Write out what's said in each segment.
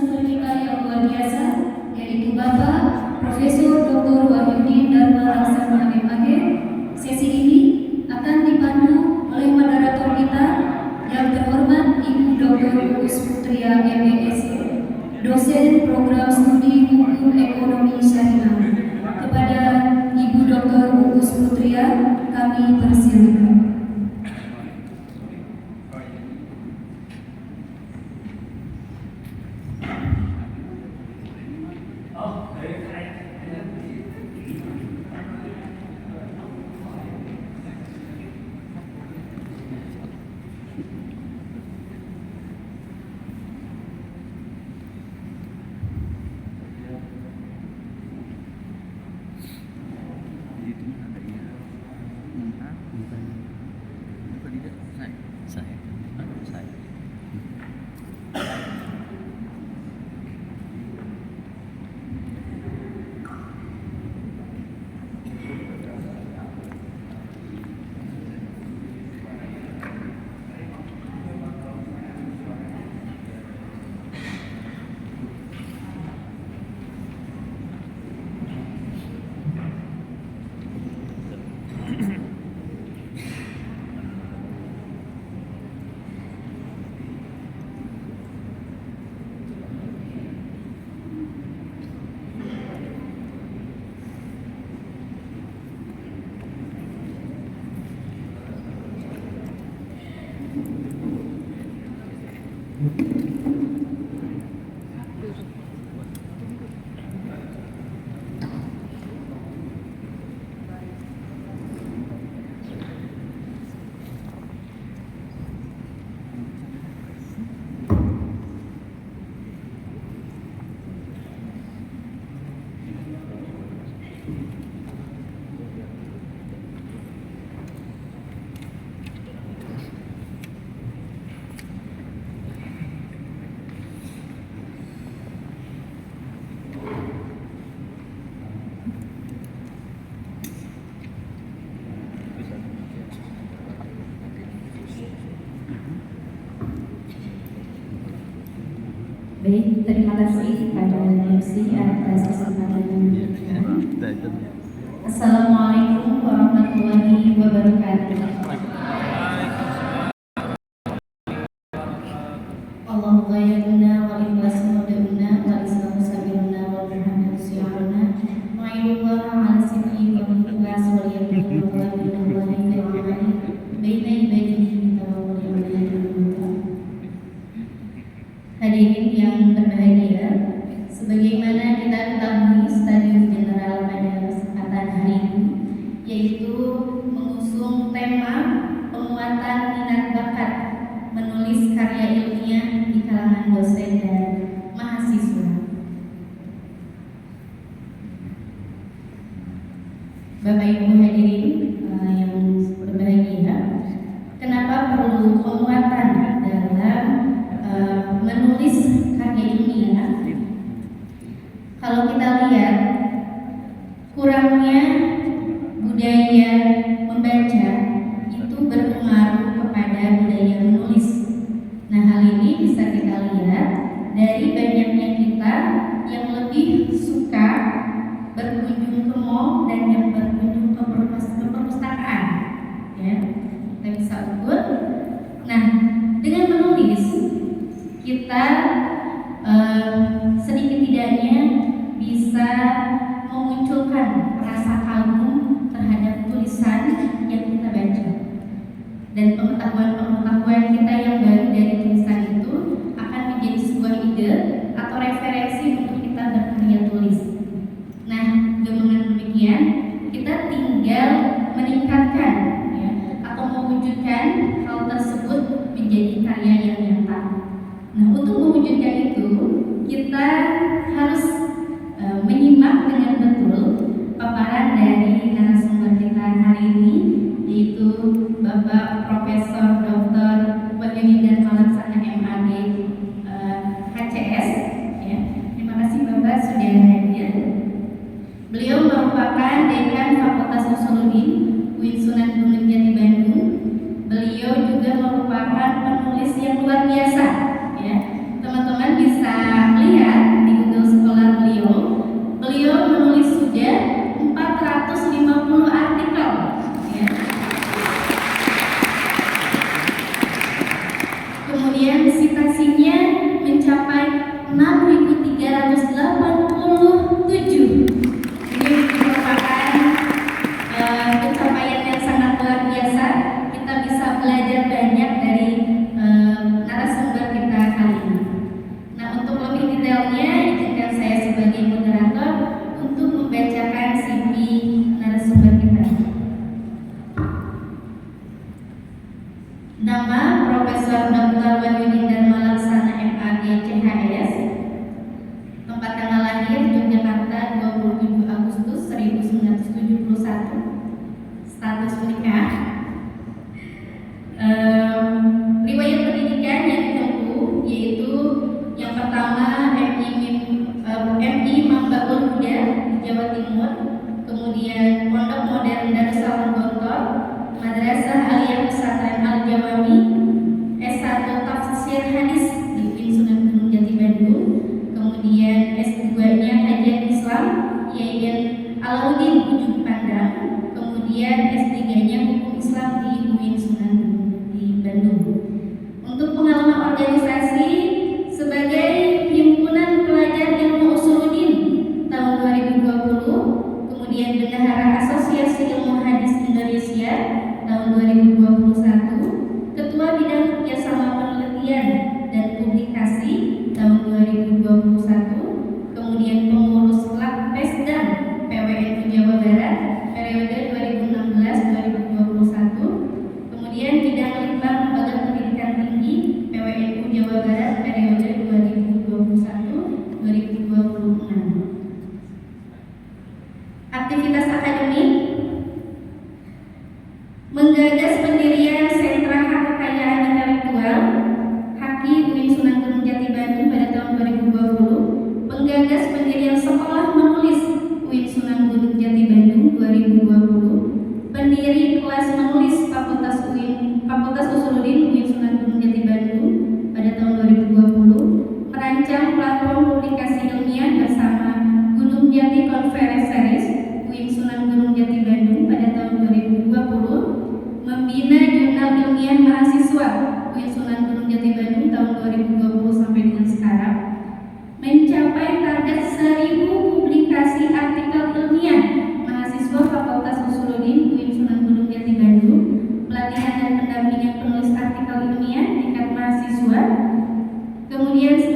narasumber kita yang luar biasa, yaitu Bapak Profesor Dr. Wahyudi Dharma Laksana MAG. Sesi ini akan dipandu oleh moderator kita yang terhormat Ibu Dr. Uus Putria MESC, dosen program studi hukum ekonomi syariah. Kepada Ibu Dr. Uus Putria kami persilakan. Baik, terima kasih pada MC atas kesempatannya. Assalamualaikum warahmatullahi wabarakatuh. Allahumma yaghna wa ikhlas muduna wa islamu sabiruna wa muhammadu syiaruna wa ilullah ala sidqi wa ikhlas wa yakunu wa binullahi kairamani baina ibadihi tawawul yawmin. Hadirin yang berbahagia, sebagaimana kita ketahui stadium general pada kesempatan hari ini yaitu mengusung tema penguatan minat bakat menulis karya ilmiah di kalangan dosen dan mahasiswa. Bapak Ibu hadirin yang berbahagia, kenapa perlu penguatan dalam menulis karya ilmiah? Kalau kita lihat kurangnya budaya membaca itu berpengaruh kepada budaya menulis. Nah, hal ini bisa kita lihat dari banyaknya kita yang lebih suka berkunjung ke mall dan yang berkunjung ke perpustakaan, ya, kita bisa ukur. Nah, dengan menulis kita sedikit tidaknya bisa memunculkan rasa kagum terhadap tulisan yang kita baca, dan pengetahuan kita yang baru dari tulisan itu akan menjadi sebuah ide atau referensi untuk kita berkarya tulis. Nah, dengan demikian kita tinggal meningkatkan, ya, atau mewujudkan hal tersebut menjadi karya yang nyata. Nah, untuk mewujudkan itu kita harus menyimak dengan betul paparan dari narasumber kita hari ini, yaitu Bapak Profesor Dr. Wahyudi Dharma Laksana MAG HCS. Ya, terima kasih Bapak sudah hadir. Beliau merupakan Dekan Fakultas Usuluddin UIN Sunan Gunung Jati Bandung. Beliau juga merupakan penulis yang luar biasa. Ya, teman-teman bisa lihat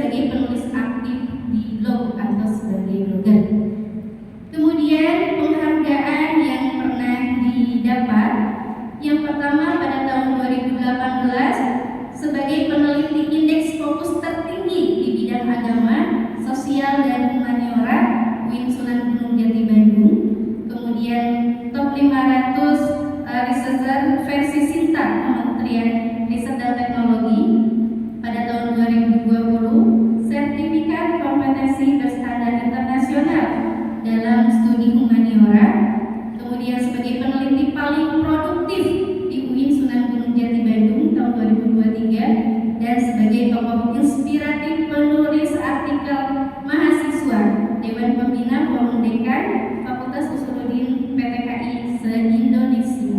sebagai penulis aktif di blog atau sebagai blogger. Kemudian penghargaan yang pernah didapat, yang pertama pada tahun 2018 sebagai peneliti indeks fokus tertinggi di bidang agama, sosial dan humaniora UIN Sunan Gunung Jati Bandung. Kemudian top 500 researcher versi Sinta Kementerian Riset dan Teknologi pada tahun 2020, sertifikat kompetensi berstandar internasional dalam studi humaniora. Kemudian sebagai peneliti paling produktif di UIN Sunan Gunung Jati Bandung tahun 2023 dan sebagai tokoh inspiratif penulis artikel mahasiswa Dewan Pembina Forum Dekan Fakultas Usuluddin PTKI se-Indonesia.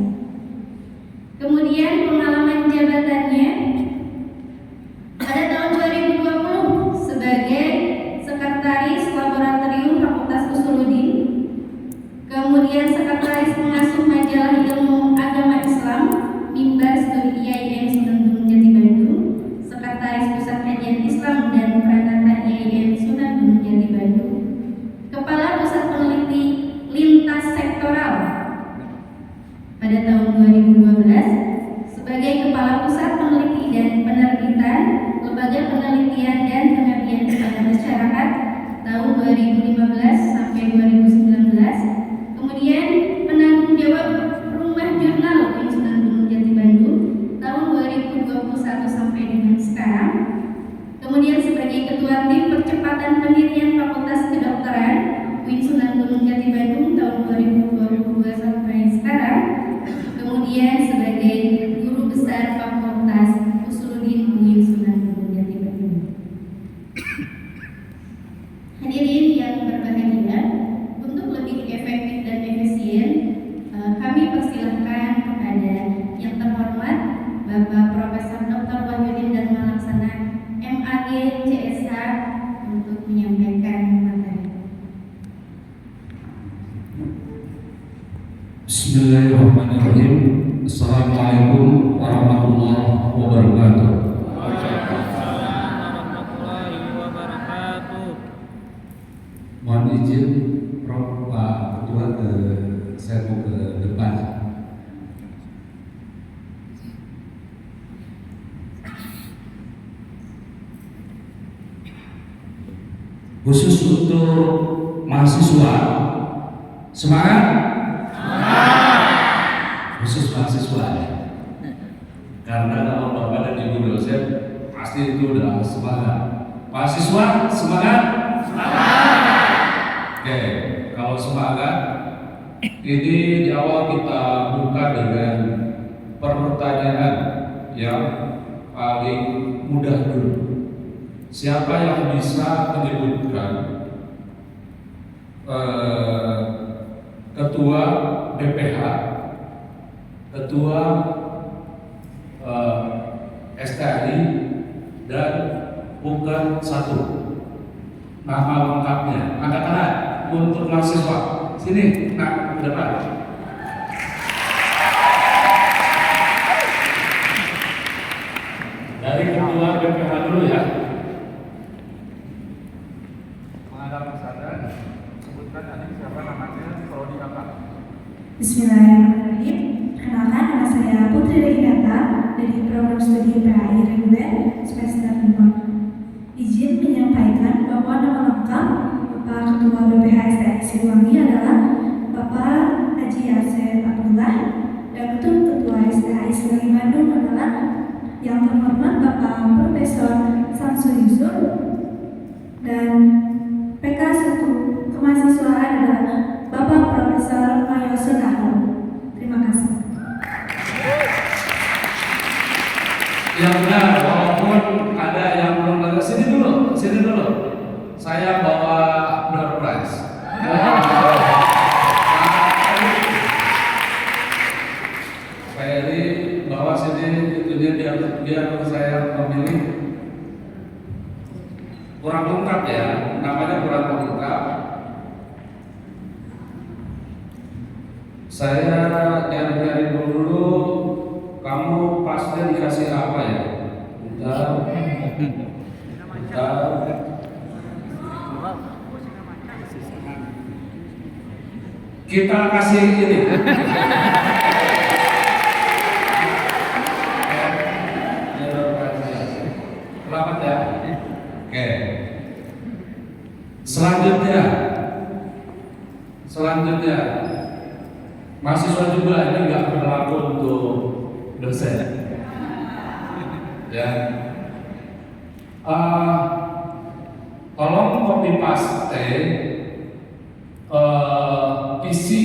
Kemudian pengalaman jabatannya pada tahun 2020 sebagai sekretaris laboratorium Fakultas Usuluddin, kemudian sekretaris pengasuh majalah ilmu agama Islam Mimbar Studi IAIN Sunan Gunung Jati Bandung, sekretaris pusat kajian Islam dan Pranata IAIN Sunan Gunung Jati Bandung, kepala pusat peneliti lintas sektoral pada tahun 2012, sebagai kepala pusat peneliti dan penerbitan lembaga penelitian dan pengabdian kepada masyarakat tahun 2015 sampai 2019. Kemudian penanggung jawab Rumah Jurnal UIN Sunan Gunung Jati Bandung tahun 2021 sampai dengan sekarang. Kemudian sebagai ketua tim percepatan pendirian Fakultas Kedokteran UIN Sunan Gunung Jati Bandung tahun 2022 sampai sekarang. Kemudian sebagai guru besar Fakultas Usuluddin UIN Sunan Gunung Jati Bandung. Hadirin yang berbahagia, untuk lebih efektif dan efisien, kami persilahkan kepada yang terhormat Bapak Profesor Dr. Wahyudin Dharma Laksana MAG CSH untuk menyampaikan materi. Bismillahirrahmanirrahim. Assalamualaikum warahmatullahi wabarakatuh. Mohon izin Prof. Pak Ketua, saya mau ke depan. Khusus untuk mahasiswa, semangat. Khusus mahasiswa ya. Karena kalau Bapak dan Ibu dosen pasti itu udah semangat. Mahasiswa semangat. Oke, kalau semangat, ini di awal kita buka dengan pertanyaan yang paling mudah dulu. Siapa yang bisa menyebutkan ketua BPH, ketua STI, dan bukan satu nama lengkapnya? Angkat tangan untuk mahasiswa. Sini, nah, ke depan. Dari ketua BPH dulu ya. Menghadap ke sana, sebutkan tadi siapa namanya, prodi apa? Bismillahirrahmanirrahim. Kenalkan, nama saya Putri Reginata dari program studi PAI reguler semester 5. Izin menyampaikan bahwa nama lengkap Bapak Ketua BPH STI Siliwangi adalah Bapak Haji Yasir Abdullah, dan untuk Ketua STI Siliwangi Bandung adalah yang terhormat Bapak Profesor Samsul Yusuf, dan PK 1 kemahasiswaan adalah Bapak Profesor Mayo Sunahul. Terima kasih. Yang benar, walaupun ada yang belum lagi. Sini dulu. Saya bawa door prize. Pak Eri bawa sini, itu dia biar saya memilih. Kurang lengkap ya, namanya kurang lengkap. Saya nyari dulu, kamu pasnya dikasih apa ya? Bentar. Kita kasih ini. Selamat ya. Oke. Selanjutnya, mahasiswa juga ini nggak berlaku untuk dosen. Ya. Tolong copy paste isi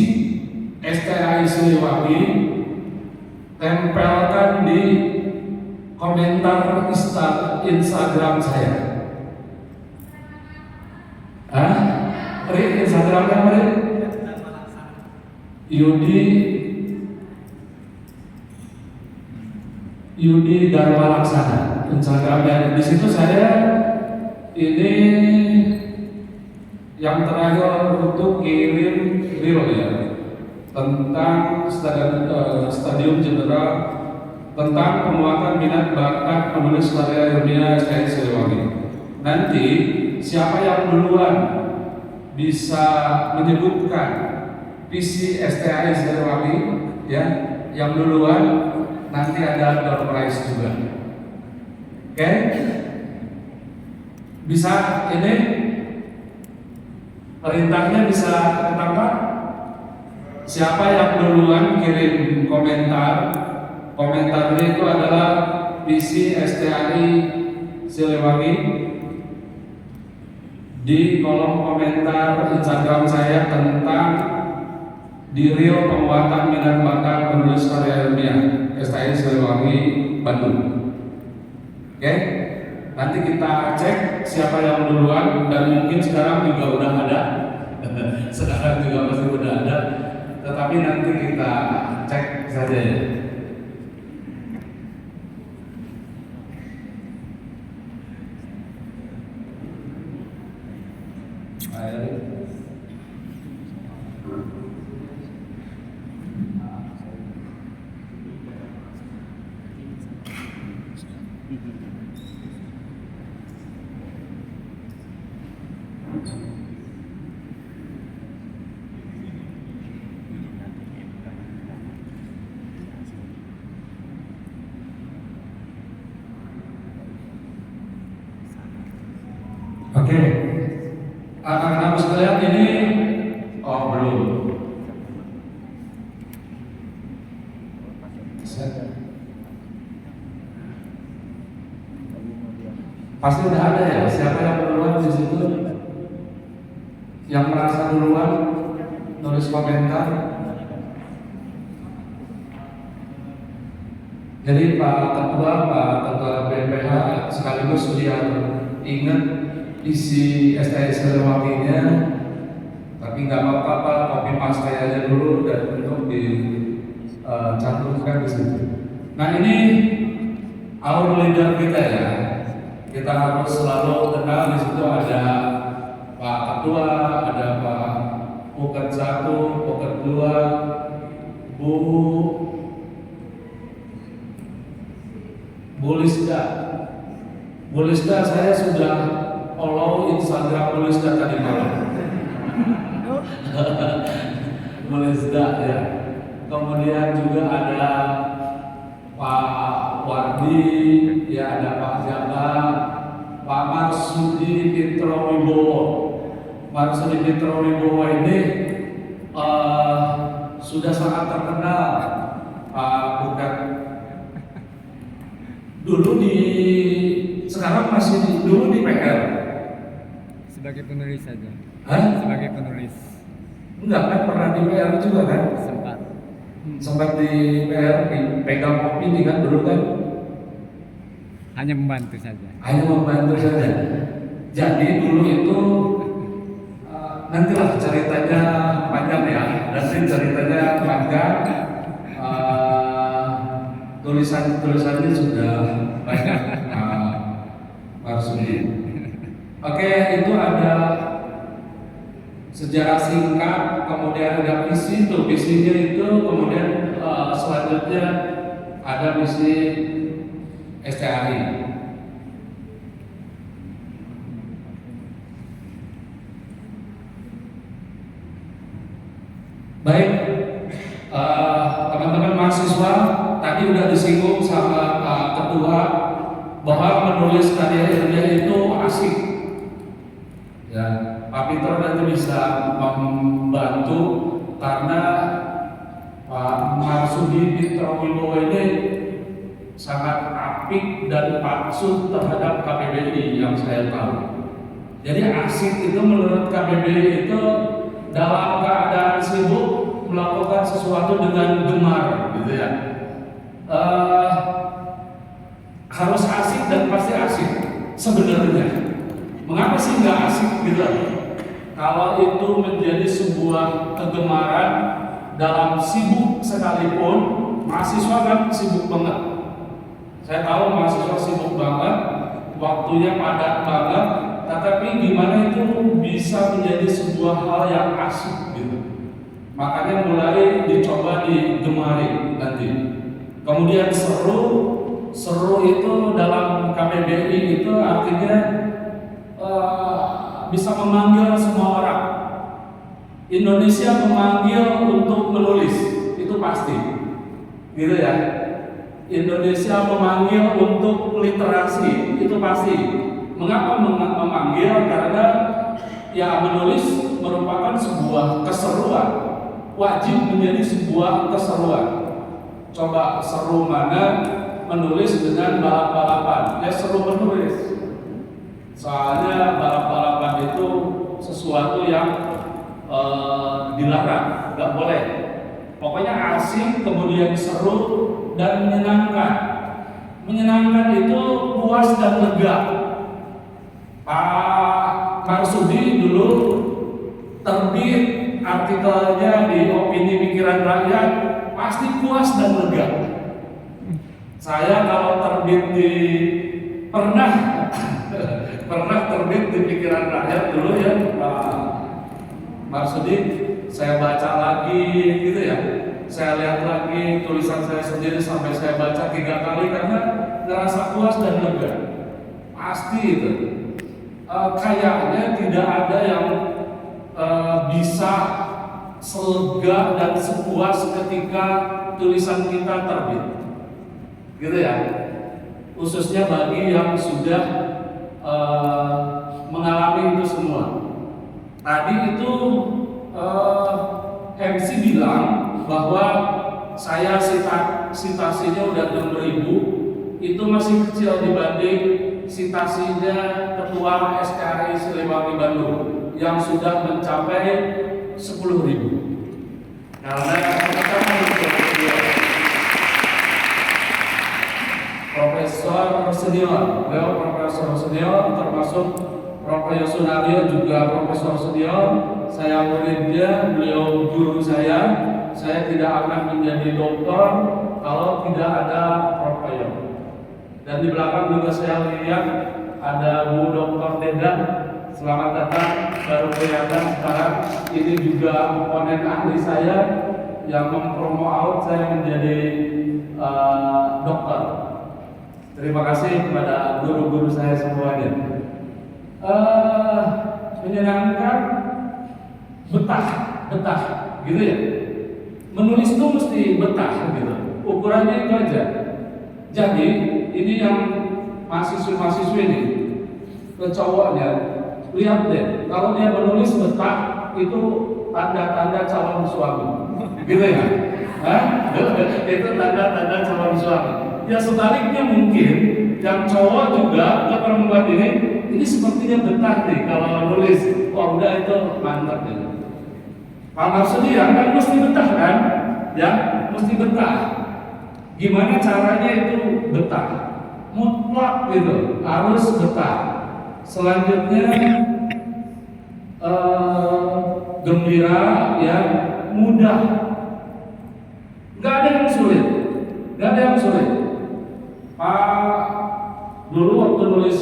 STAI Siliwangi, tempelkan di komentar Instagram saya. Instagramnya apa? Yudi Dharma Laksana. Instagramnya di situ saya ini yang terakhir untuk kirim reel ya tentang Stadium Jenderal tentang penguatan minat bakat penulis karya ilmiah STAI Siliwangi. Nanti siapa yang duluan bisa menyebutkan visi STAI Siliwangi ya, yang duluan nanti ada door prize juga. Oke? Bisa ini perintahnya bisa ketangkap. Siapa yang duluan kirim komentarnya itu adalah visi STAI Siliwangi di kolom komentar Instagram saya tentang di reel penguatan minat bakat penulis karya ilmiah STAI Siliwangi Bandung. Oke? Nanti kita cek siapa yang duluan dan mungkin sekarang juga udah ada. Sekarang juga pasti udah ada. Tetapi nanti kita cek saja ya. Oke, anak-anak sekalian ini belum. Pasti udah ada ya. Siapa yang duluan di situ? Yang merasa duluan nulis komentar. Jadi Pak Ketua BPH sekaligus biar ingat isi STAI Siliwangi-nya, tapi nggak apa-apa, copy paste aja dulu dan untuk dicantumkan di situ. Nah ini our leader kita ya, kita harus selalu kenal. Di situ ada Pak Ketua, ada Pak Puket 1, Puket 2, Bu Lisda, saya sudah follow Instagram Bu Lisda tadi malam. Bu Lisda ya. Kemudian juga ada Pak Wardi, ya ada Pak Jaga, Pak Marsudi Fitrowibowo. Marsudi Fitrowibowo ini sudah sangat terkenal. Pak Bukan dulu sekarang masih dulu di PR. Sebagai penulis saja. Hah? Sebagai penulis. Enggak kan pernah di PR juga kan? Sempat di PR pegang opini kan dulu kan? Hanya membantu saja. Jadi dulu itu nantilah ceritanya panjang ya. Tulisannya sudah banyak Marsudi. Oke, itu ada sejarah singkat, kemudian ada visi. Visinya itu kemudian selanjutnya ada misi STAI. Baik, teman-teman mahasiswa, tadi udah disinggung sama ketua bahwa menulis karya ilmiah itu asik. Ya, Pak Peter nanti bisa membantu karena Pak Marsudi Fitra Wibowo ini sangat apik dan patsun terhadap KBBI yang saya tahu. Jadi asik itu menurut KBBI itu dalam keadaan sibuk melakukan sesuatu dengan gemar, gitu ya. Harus asik dan pasti asik sebenarnya. Mengapa sih nggak asik gitu? Kalau itu menjadi sebuah kegemaran dalam sibuk sekalipun, mahasiswa kan sibuk banget. Saya tahu mahasiswa sibuk banget, waktunya padat banget, tetapi gimana itu bisa menjadi sebuah hal yang asik gitu. Makanya mulai dicoba digemari nanti. Kemudian seru itu dalam KBBI itu artinya bisa memanggil semua orang. Indonesia memanggil untuk menulis, itu pasti, gitu ya. Indonesia memanggil untuk literasi, itu pasti. Mengapa memanggil? Karena ya menulis merupakan sebuah keseruan, wajib menjadi sebuah keseruan. Coba seru mana menulis dengan balap-balapan? Ya seru menulis. Soalnya balap-balapan itu sesuatu yang dilarang, nggak boleh. Pokoknya asik, kemudian seru dan menyenangkan. Menyenangkan itu puas dan lega. Pak Marsudi dulu terbit artikelnya di Opini Pikiran Rakyat pasti puas dan lega. Saya kalau terbit di pernah terbit di Pikiran Rakyat dulu ya Pak Marsudi, saya baca lagi gitu ya. Saya lihat lagi tulisan saya sendiri sampai saya baca 3 kali karena ngerasa puas dan lega. Pasti itu. Kayaknya tidak ada yang bisa selega dan sepuas ketika tulisan kita terbit, gitu ya. Khususnya bagi yang sudah mengalami itu semua. Tadi itu MC bilang bahwa saya sitasinya udah 6.000, itu masih kecil dibanding sitasinya Ketua SKRI Siliwangi Bandung yang sudah mencapai 10.000. Karena kita profesor senior, beliau profesor senior, termasuk Prof. Yosunario juga profesor senior. Saya muridnya, beliau guru saya. Saya tidak akan menjadi doktor kalau tidak ada Prof. Yo. Dan di belakang juga saya lihat ada Bu Dr. Deda. Selamat datang, baru kelihatan sekarang. Ini juga komponen ahli saya yang mempromo out saya menjadi dokter. Terima kasih kepada guru-guru saya semuanya. Menyenangkan, betah, gitu ya. Menulis itu mesti betah gitu. Ukurannya itu aja. Jadi ini yang mahasiswa ini ke cowoknya, lihat deh, kalau dia menulis betah itu tanda-tanda calon suami, gitu ya. Itu tanda-tanda calon suami. Ya sebaliknya mungkin yang cowok juga ke perempuan ini sepertinya betah nih kalau nulis. Wah udah itu mantap gitu. Pak Marsudi ya kan mesti betah kan? Ya mesti betah. Gimana caranya itu betah? Mutlak gitu, harus betah. Selanjutnya gembira ya, mudah. Gak ada yang sulit. Pak dulu waktu nulis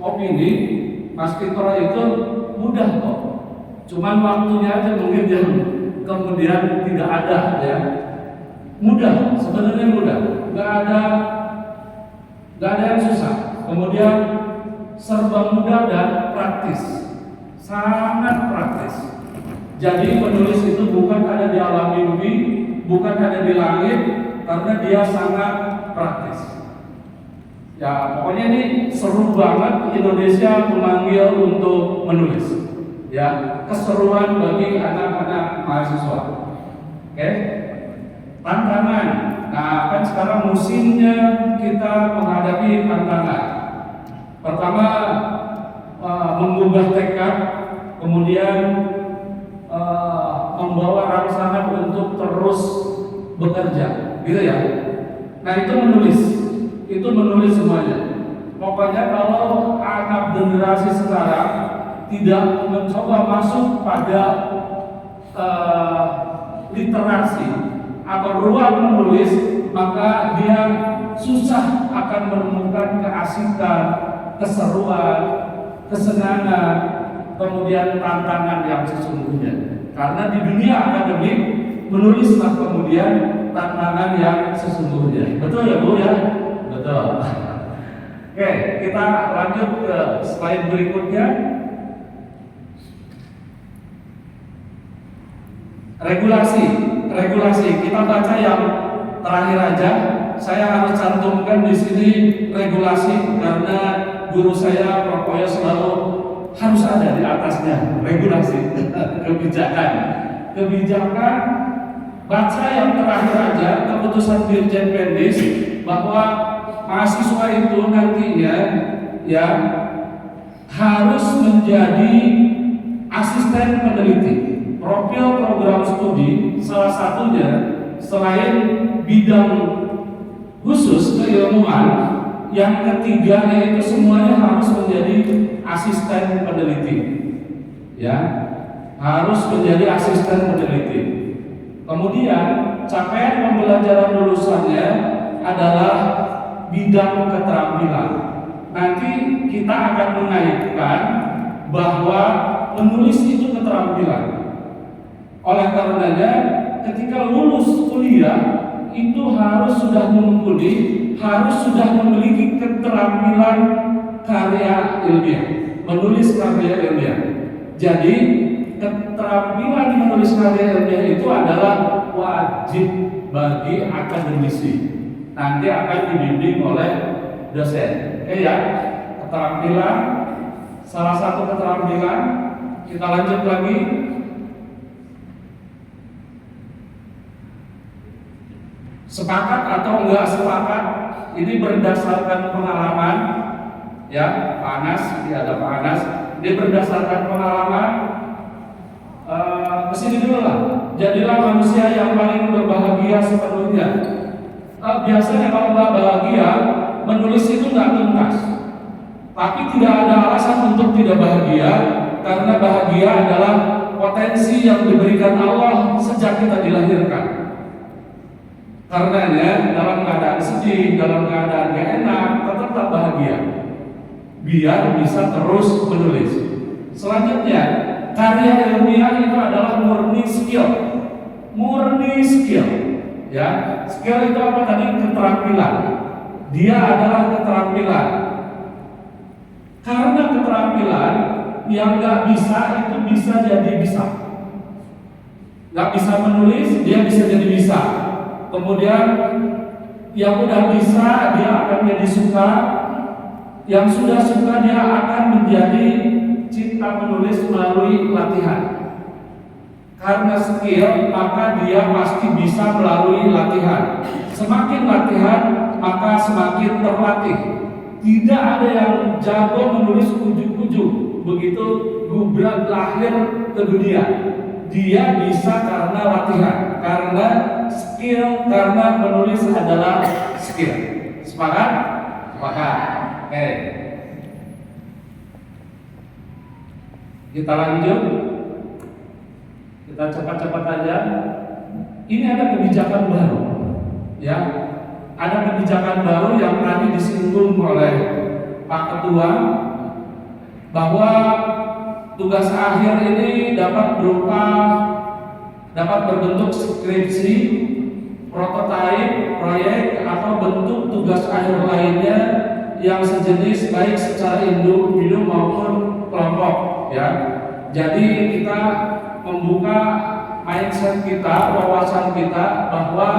opini, Mas Fitra itu mudah kok. Cuman waktunya aja mungkin yang kemudian tidak ada ya. Mudah, sebenarnya mudah. Gak ada yang susah. Kemudian serba mudah dan praktis. Sangat praktis. Jadi penulis itu bukan ada di alam mimpi, bukan ada di langit, karena dia sangat praktis. Ya, pokoknya ini seru banget Indonesia memanggil untuk menulis. Ya, keseruan bagi anak-anak mahasiswa. Oke? Tantangan. Nah, kan sekarang musimnya kita menghadapi tantangan. Pertama, menggugah tekad, kemudian membawa rangsangan untuk terus bekerja, gitu ya. Nah, itu menulis semuanya. Pokoknya kalau anak generasi sekarang tidak mencoba masuk pada literasi atau ruang menulis, maka dia susah akan menemukan keasikan, keseruan, kesenangan, kemudian tantangan yang sesungguhnya. Karena di dunia akademik menulislah kemudian tantangan yang sesungguhnya. Betul ya Bu ya? Betul. Oke, kita lanjut ke slide berikutnya. Regulasi. Kita baca yang terakhir aja. Saya harus cantumkan di sini regulasi karena guru saya pokoknya selalu harus ada di atasnya regulasi. Kebijakan. Baca yang terakhir aja keputusan Dirjen Pendis bahwa mahasiswa itu nantinya ya harus menjadi asisten peneliti. Profil program studi salah satunya selain bidang khusus keilmuan, yang ketiga yaitu semuanya harus menjadi asisten peneliti. Ya, harus menjadi asisten peneliti. Kemudian capaian pembelajaran lulusannya adalah bidang keterampilan. Nanti kita akan mengaitkan bahwa menulis itu keterampilan. Oleh karenanya, ketika lulus kuliah itu harus sudah mumpuni, harus sudah memiliki keterampilan karya ilmiah, menulis karya ilmiah. Jadi keterampilan menulis karya ilmiah itu adalah wajib bagi akademisi. Nanti akan dibimbing oleh dosen. Oke ya, keterampilan, salah satu keterampilan. Kita lanjut lagi. Sepakat atau enggak sepakat, ini berdasarkan pengalaman. Ya, Pak Anas, ini ada Pak Anas. Ini berdasarkan pengalaman. Kesini dulu lah. Jadilah manusia yang paling berbahagia sepenuhnya. Biasanya kalau nggak bahagia, menulis itu nggak tuntas. Tapi tidak ada alasan untuk tidak bahagia, karena bahagia adalah potensi yang diberikan Allah sejak kita dilahirkan. Karenanya dalam keadaan sedih, dalam keadaan gak enak, tetap bahagia, biar bisa terus menulis. Selanjutnya, karya ilmiah itu adalah murni skill. Ya, skill itu apa tadi? Keterampilan. Dia adalah keterampilan. Karena keterampilan yang nggak bisa itu bisa jadi bisa. Nggak bisa menulis, dia bisa jadi bisa. Kemudian yang udah bisa dia akan jadi suka, yang sudah suka dia akan menjadi cinta menulis melalui latihan. Karena skill maka dia pasti bisa melalui latihan. Semakin latihan maka semakin terlatih. Tidak ada yang jago menulis ujuk-ujuk begitu gubrak lahir ke dunia. Dia bisa karena latihan, karena skill, karena menulis adalah skill. Sepakat? Sepakat. Oke. Kita lanjut. Kita cepat-cepat aja. Ini ada kebijakan baru. Ya. Ada kebijakan baru yang tadi disinggung oleh Pak Ketua, bahwa tugas akhir ini dapat berbentuk skripsi, prototipe, proyek, atau bentuk tugas akhir lainnya yang sejenis baik secara individu maupun kelompok. Ya, jadi kita membuka mindset kita, wawasan kita bahwa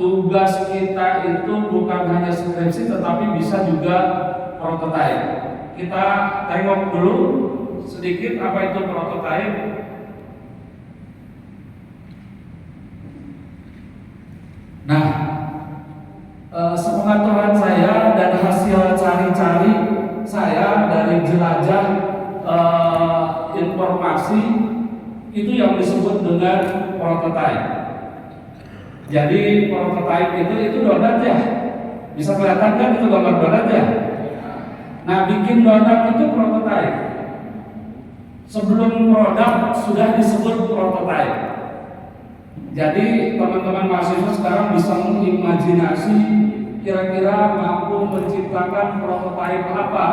tugas kita itu bukan hanya skripsi tetapi bisa juga prototype. Kita tengok dulu sedikit apa itu prototype. Nah, sepengetahuan saya dan hasil cari-cari saya dari jelajah informasi itu yang disebut dengan prototype. Jadi prototype itu donat ya, bisa kelihatan kan itu gambar donat ya. Nah, bikin donat itu prototype. Sebelum produk sudah disebut prototype. Jadi teman-teman mahasiswa sekarang bisa mengimajinasi kira-kira mampu menciptakan prototype apa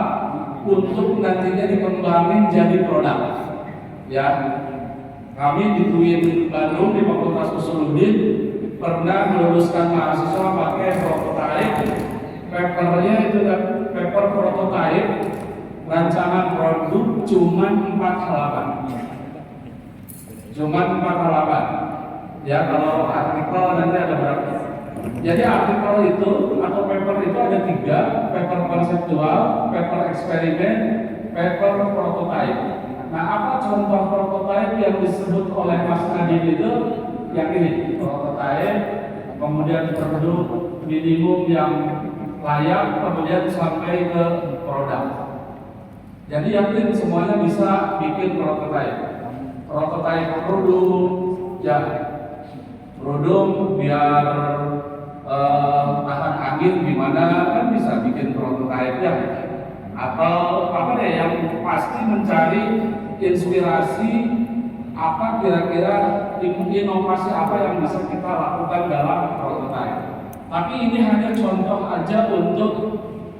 untuk nantinya dikembangin jadi produk. Ya, kami di UIN Bandung di Fakultas Usuluddin pernah meluluskan mahasiswa pakai prototype. Papernya itu paper prototype rancangan produk cuma 4 halaman. Cuma 4 halaman. Ya, kalau artikel nanti ada berapa? Jadi artikel itu atau paper itu ada 3, paper konseptual, paper eksperimen, paper prototype. Nah, apa contoh prototype yang disebut oleh Mas Nadiem itu? Yang ini, prototype, kemudian produk minimum yang layak, kemudian sampai ke produk. Jadi yakin semuanya bisa bikin prototype. Prototype produk, ya produk biar tahan angin gimana kan bisa bikin prototype ya. Atau apa deh yang pasti mencari inspirasi apa kira-kira inovasi apa yang bisa kita lakukan dalam prototype. Tapi ini hanya contoh aja untuk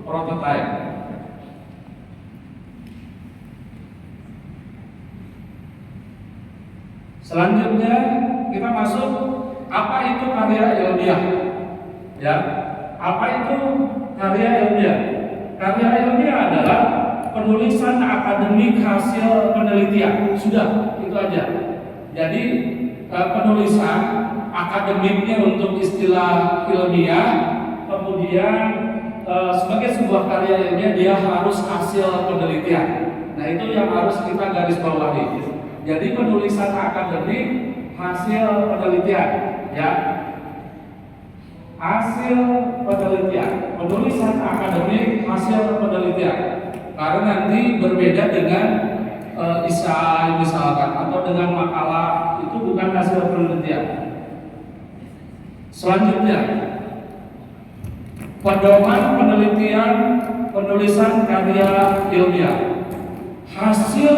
prototype. Selanjutnya kita masuk apa itu karya ilmiah. Ya, apa itu karya ilmiah? Karya ilmiah adalah penulisan akademik hasil penelitian. Sudah, itu aja. Jadi penulisan akademiknya untuk istilah ilmiah, kemudian sebagai sebuah karya ilmiah dia harus hasil penelitian. Nah, itu yang harus kita garis bawahi. Jadi penulisan akademik hasil penelitian, ya. Hasil penelitian, penulisan akademik hasil penelitian. Karena nanti berbeda dengan esai misalkan atau dengan makalah, itu bukan hasil penelitian. Selanjutnya, pedoman penelitian penulisan karya ilmiah. Hasil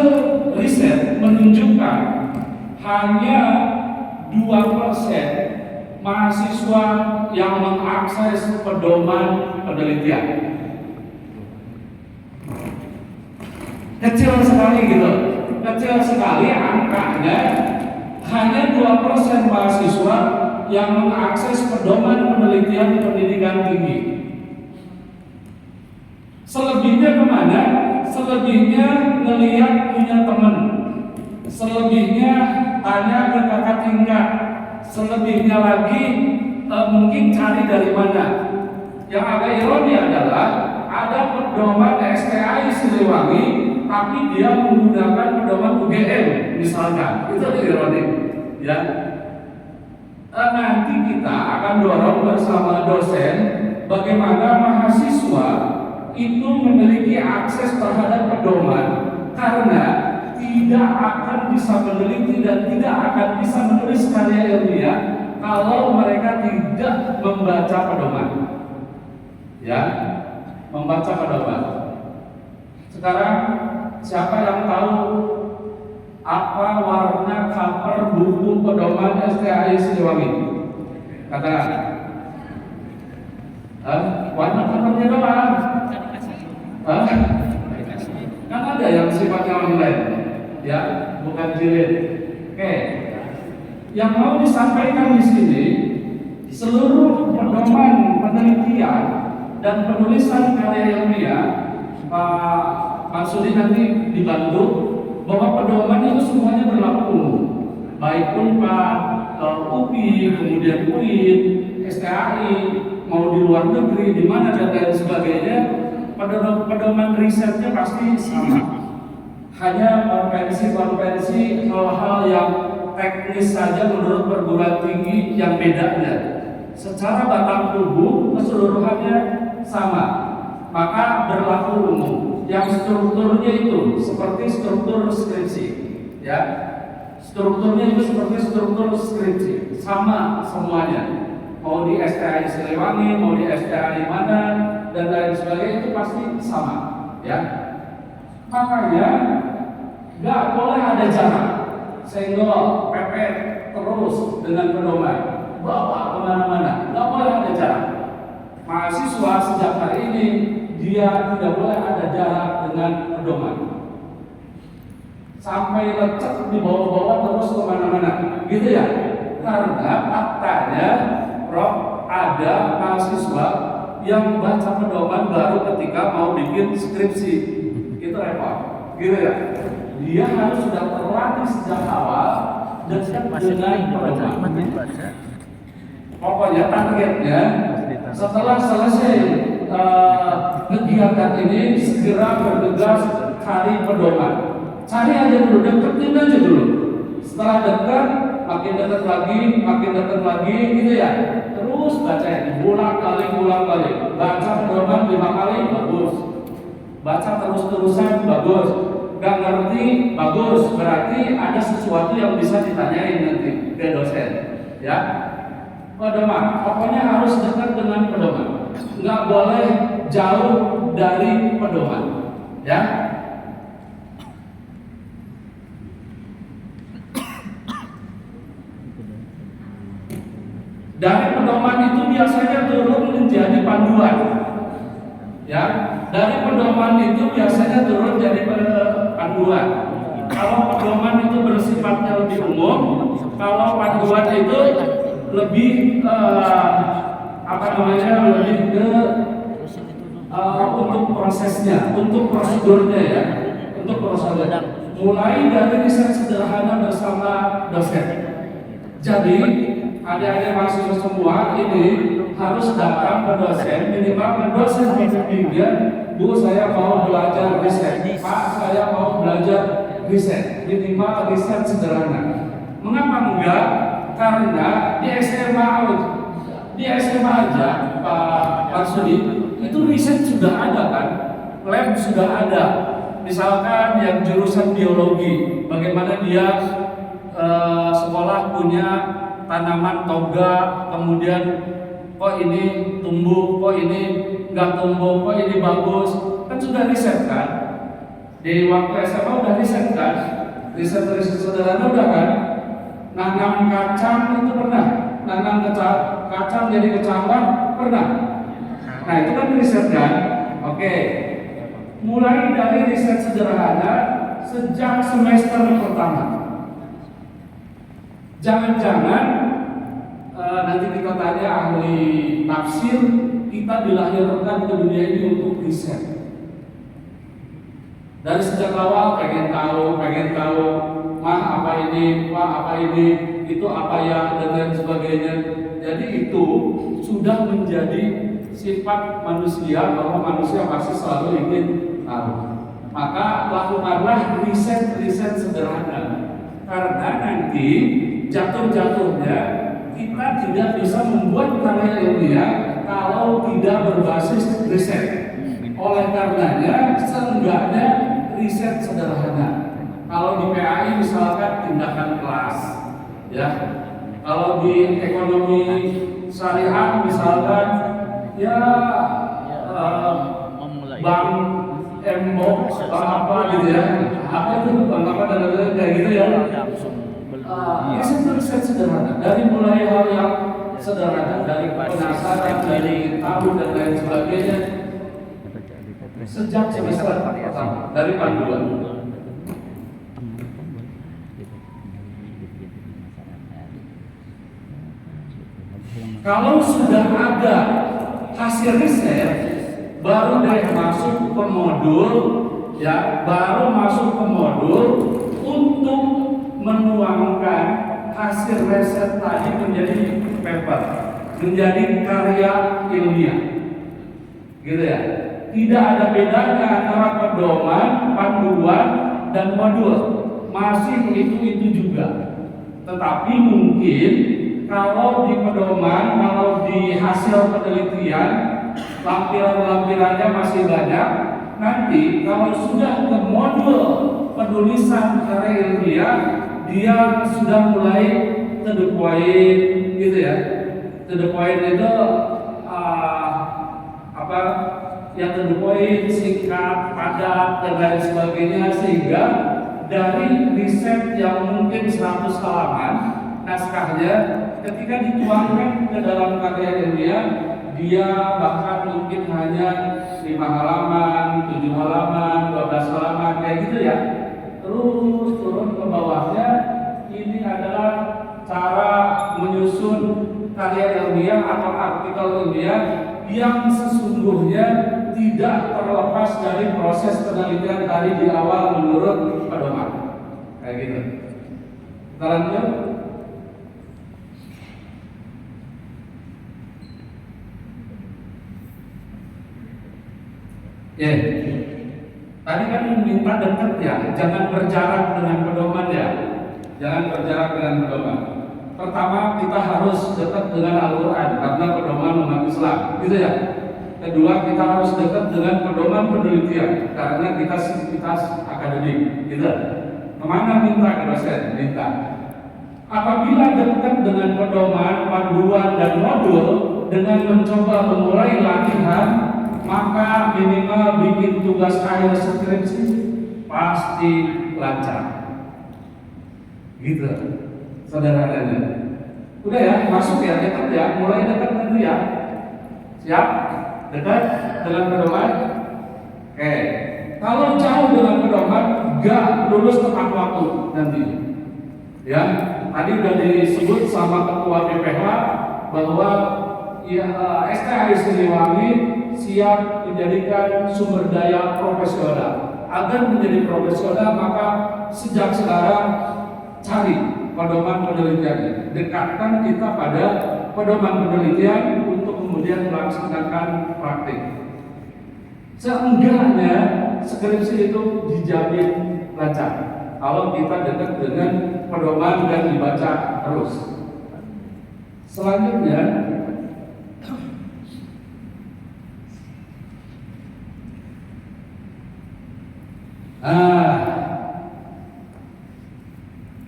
riset menunjukkan hanya 2% mahasiswa yang mengakses pedoman penelitian. Kecil sekali gitu, kecil sekali angkanya. Hanya 2% mahasiswa yang mengakses pedoman penelitian pendidikan tinggi. Selebihnya kemana? Selebihnya ngelihat punya teman. Selebihnya tanya ke kakak tingkat. Selebihnya lagi mungkin cari dari mana. Yang agak ironi adalah ada pedoman STAI Siliwangi, tapi dia menggunakan pedoman UGM misalkan. Itu ironi, ya. Nanti kita akan dorong bersama dosen bagaimana mahasiswa itu memiliki akses terhadap pedoman karena tidak akan bisa meneliti dan tidak akan bisa menulis karya ilmiah kalau mereka tidak membaca pedoman. Ya, membaca pedoman. Sekarang siapa yang tahu apa warna cover buku pedoman STAI Siliwangi? Katakan. Warna covernya doang. Kan ada yang sifatnya online, ya, bukan jilid. Oke, yang mau disampaikan di sini seluruh pedoman penelitian dan penulisan karya ilmiah. Pak Marsudi nanti dibantu bahwa pedoman itu semuanya berlaku, baik Unpad, UPI, kemudian UIN, STAI, mau di luar negeri, di mana dan lain sebagainya, pedoman risetnya pasti sama. Hanya konvensi-konvensi hal-hal yang teknis saja menurut perguruan tinggi yang bedanya. Secara batang tubuh keseluruhannya sama, maka berlaku umum. Yang strukturnya itu seperti struktur skripsi, ya. Strukturnya itu seperti struktur skripsi, sama semuanya. Mau di STAI Siliwangi, mau di STAI mana dan lain sebagainya itu pasti sama, ya. Makanya nggak boleh ada jarak, senggol, pepet terus dengan pedoman, bawa kemana-mana, nggak boleh ada jarak. Mahasiswa sejak hari ini dia tidak boleh ada jarak dengan pedoman, sampai lecet dibawa-bawa terus kemana-mana, gitu ya. Karena faktanya, Prof, ada mahasiswa yang baca pedoman baru ketika mau bikin skripsi, itu repot, gitu ya. Dia harus sudah terlatih sejak awal dengan pedoman. Pokoknya targetnya setelah selesai kegiatan ini segera bergegas cari pedoman. Cari aja dulu, deketin aja dulu. Setelah dekat, makin dekat lagi, gitu ya. Terus baca ini, ulang kali. Baca pedoman 5 kali, bagus. Baca terus-terusan, bagus. Gak ngerti, bagus. Berarti ada sesuatu yang bisa ditanyain nanti ke dosen, ya. Pedoman, pokoknya harus dekat dengan pedoman. Nggak boleh jauh dari pedoman, ya. Dari pedoman itu biasanya turun menjadi panduan, ya. Dari pedoman itu biasanya turun jadi panduan. Kalau pedoman itu bersifatnya lebih umum, kalau panduan itu lebih lebih ke untuk prosesnya, untuk prosedurnya, ya, untuk prosedur. Mulai dari riset sederhana bersama dosen. Jadi adik-adik mahasiswa semua ini harus datang ke dosen, minimal ke dosen pembimbingnya. Bu, saya mau belajar riset. Pak, saya mau belajar riset. Minimal riset sederhana. Mengapa enggak? Karena di SMA aja Pak Sudi itu riset sudah ada kan, lab sudah ada. Misalkan yang jurusan biologi, bagaimana dia sekolah punya tanaman toga, kemudian kok ini tumbuh, kok ini nggak tumbuh, kok ini bagus, kan sudah riset kan. Di waktu SMA udah riset kan, riset sederhana udah kan. Nanam kacang itu pernah, nanam kacang jadi kecambah pernah. Nah itu kan riset kan. Oke, mulai dari riset sederhana sejak semester pertama. Jangan-jangan nanti kita tanya ahli tafsir, kita dilahirkan ke dunia ini untuk riset. Dari sejak awal pengen tahu, mah apa ini, itu apa ya, dan lain sebagainya. Jadi itu sudah menjadi sifat manusia, bahwa manusia pasti selalu ingin tahu. Maka lakukanlah riset sederhana, karena nanti jatuh-jatuhnya kita tidak bisa membuat karya ilmiah kalau tidak berbasis riset. Oleh karenanya, seenggaknya riset sederhana. Kalau di PAI misalkan tindakan kelas, ya. Kalau di ekonomi syariah misalkan, ya bank embok, bank apa gitu ya, apa itu bank apa dan lain-lain kayak gitu ya. Riset sederhana, dari mulai hal yang sederhana, dari penasaran, dari tahu dan lain sebagainya, sejak semester pertama dari panduan. Kalau sudah ada hasil riset, baru deh masuk ke modul, ya, baru masuk ke modul menjadi paper, menjadi karya ilmiah, gitu ya. Tidak ada bedanya antara pedoman, panduan, dan modul, masih itu juga. Tetapi mungkin kalau di pedoman, kalau di hasil penelitian, lampiran-lampirannya masih banyak. Nanti kalau sudah ke modul penulisan karya ilmiah, dia sudah mulai to the point, gitu ya. To the point itu yang to the point, singkat, padat, dan lain sebagainya, sehingga dari riset yang mungkin 100 halaman naskahnya, ketika dituangkan ke dalam karya ilmiah, dia bahkan mungkin hanya 5 halaman, 7 halaman, 12 halaman, kayak gitu ya. Terus turun ke bawahnya. Ini adalah cara menyusun karya ilmiah atau artikel ilmiah yang sesungguhnya tidak terlepas dari proses penelitian tadi di awal menurut pedoman. Kayak gitu. Kita lanjut. Tadi kan minta dekat ya, jangan berjarak dengan pedoman ya. Jangan berjarak dengan pedoman. Pertama, kita harus dekat dengan Al-Quran karena pedoman umat Islam, gitu ya. Kedua, kita harus dekat dengan pedoman penelitian karena kita sivitas akademik, gitu. Kemana minta ke dosen? Minta. Apabila dekat dengan pedoman, panduan, dan modul, dengan mencoba memulai latihan, maka minimal bikin tugas akhir skripsi pasti lancar. Gitu, sederhananya. Udah ya, masuk ya, dekat ya, mulai dekat nanti ya. Siap? Dekat dengan pedoman? Oke. Kalau jauh dengan pedoman, gak lulus tepat waktu nanti. Ya, tadi udah disebut sama ketua BPH bahwa ya, STHI Siliwangi siap menjadikan sumber daya profesional. Agar menjadi profesional, maka sejak sekarang cari pedoman penelitian. Dekatkan kita pada pedoman penelitian untuk kemudian melaksanakan praktik. Seenggaknya skripsi itu dijamin lancar kalau kita dekat dengan pedoman dan dibaca terus. Selanjutnya,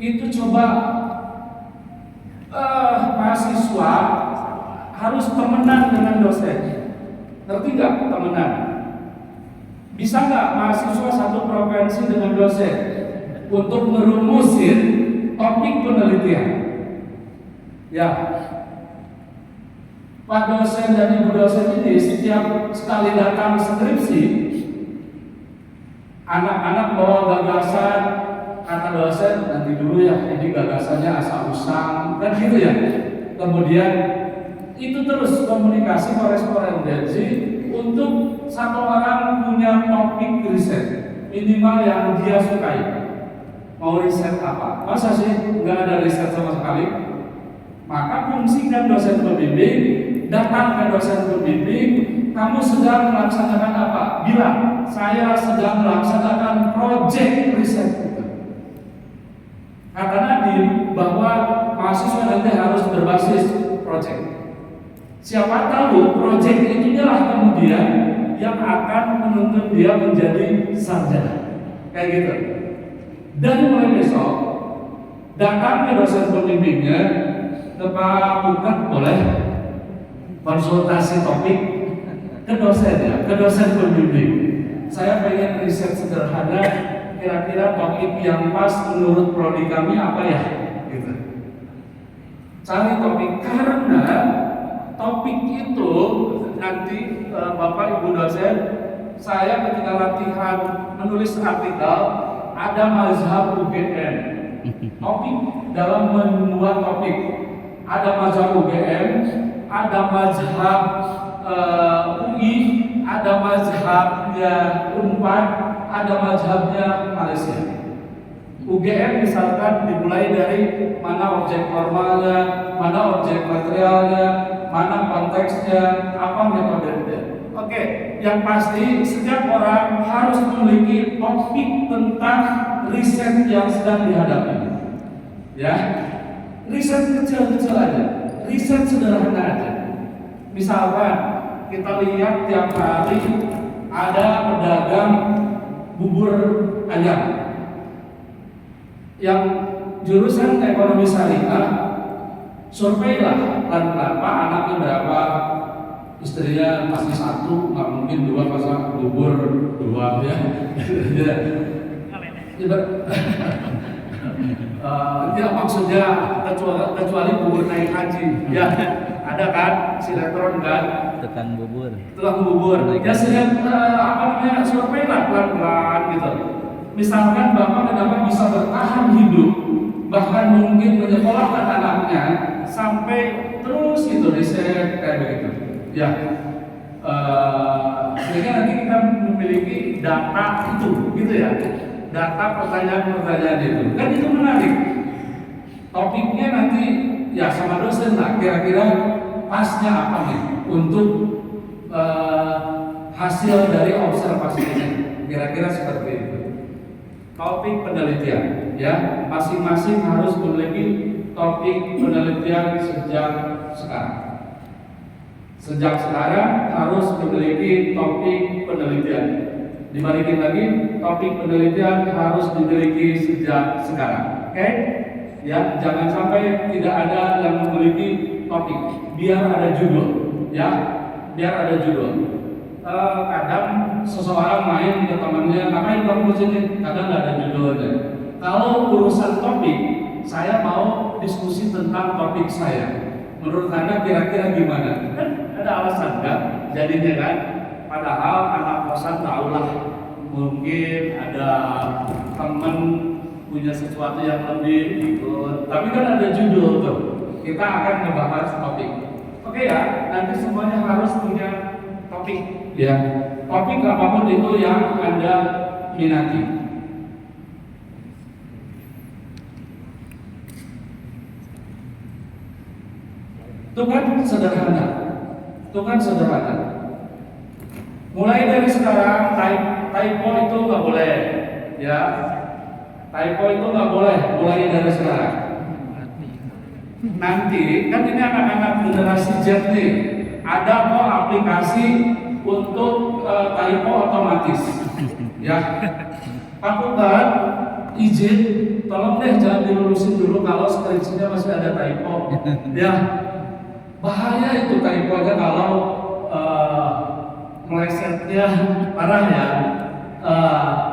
itu coba mahasiswa harus temenan dengan dosen. Ngerti nggak temenan? Bisa nggak mahasiswa satu provinsi dengan dosen untuk merumusin topik penelitian? Ya, Pak dosen dan Ibu dosen ini setiap sekali datang skripsi, anak-anak bawa gagasan, kata dosen nanti dulu ya, ini gagasannya asal usang, kan gitu ya. Kemudian itu terus komunikasi korespondensi untuk satu orang punya topik riset minimal yang dia sukai. Mau riset apa? Masa sih nggak ada riset sama sekali? Maka fungsikan dosen pembimbing, datang ke dosen pembimbing. Kamu sedang melaksanakan apa? Bilang, saya sedang melaksanakan proyek riset. Kata Nadiem bahwa mahasiswa nanti harus berbasis proyek. Siapa tahu proyek itulah kemudian yang akan menuntut dia menjadi sarjana. Kayak gitu. Dan mulai besok datang ke dosen pembimbingnya, Pak Bukan boleh konsultasi topik ke dosen ya, ke dosen pembimbing. Saya pengen riset sederhana, kira-kira topik yang pas menurut prodi kami apa ya? Gitu. Cari topik karena topik itu nanti Bapak Ibu dosen, saya ketika latihan menulis artikel ada mazhab UGM. Topik dalam membuat topik ada mazhab UGM, ada mazhab UI, ada mazhabnya Unpad, ada mazhabnya Malaysia. UGM misalkan dimulai dari mana objek formalnya, mana objek materialnya, mana konteksnya, apa metodenya. Oke, yang pasti setiap orang harus memiliki topik tentang riset yang sedang dihadapi. Ya, riset kecil-kecil aja, riset sederhana aja. Misalkan kita lihat tiap hari ada pedagang bubur ayam yang jurusan ekonomi syariah, surveilah berapa anaknya berapa, istrinya pasti satu, nggak mungkin dua, masa bubur dua ya. Ya maksudnya kecuali bubur naik haji ya, ada kan sinetron kan Tukang bubur. ya sehingga survei lah pelan-pelan gitu. Misalkan bapak kenapa bisa bertahan hidup, bahkan mungkin menyekolahkan anaknya sampai terus gitu riset kayak begitu ya. Sehingga nanti kita memiliki data itu gitu ya, data pertanyaan-pertanyaan itu kan, itu menarik. Topiknya nanti ya sama dosen lah, kira-kira pasnya apa nih untuk hasil dari observasinya, kira-kira seperti itu. Topik penelitian ya, masing-masing harus memiliki topik penelitian sejak sekarang. Sejak sekarang harus memiliki topik penelitian. Dibalikin lagi, topik penelitian harus dimiliki sejak sekarang. Oke? Ya, jangan sampai tidak ada yang memiliki topik. Biar ada judul, ya. Biar ada judul. Kadang seseorang main ke temannya, ngapain kamu kesini? Kadang nggak ada judulnya. Kalau urusan topik, saya mau diskusi tentang topik saya. Menurut Anda kira-kira gimana? Kan ada alasan kan? Jadinya kan? Padahal anak kosan tahulah, mungkin ada teman punya sesuatu yang lebih ikut. Tapi kan ada judul tuh. Kita akan membahas topik. Oke ya, nanti semuanya harus punya topik. Ya, topik apapun itu yang Anda minati. Itu kan sederhana. Mulai dari sekarang typo itu nggak boleh, ya. Typo itu nggak boleh. Mulai dari sekarang. Nanti kan ini anak-anak generasi Z nih. Ada kok aplikasi untuk typo otomatis, ya. Fakultas izin, tolong deh jangan dilulusin dulu kalau skripsinya masih ada typo, ya. Bahaya itu typonya kalau melesetnya parah ya.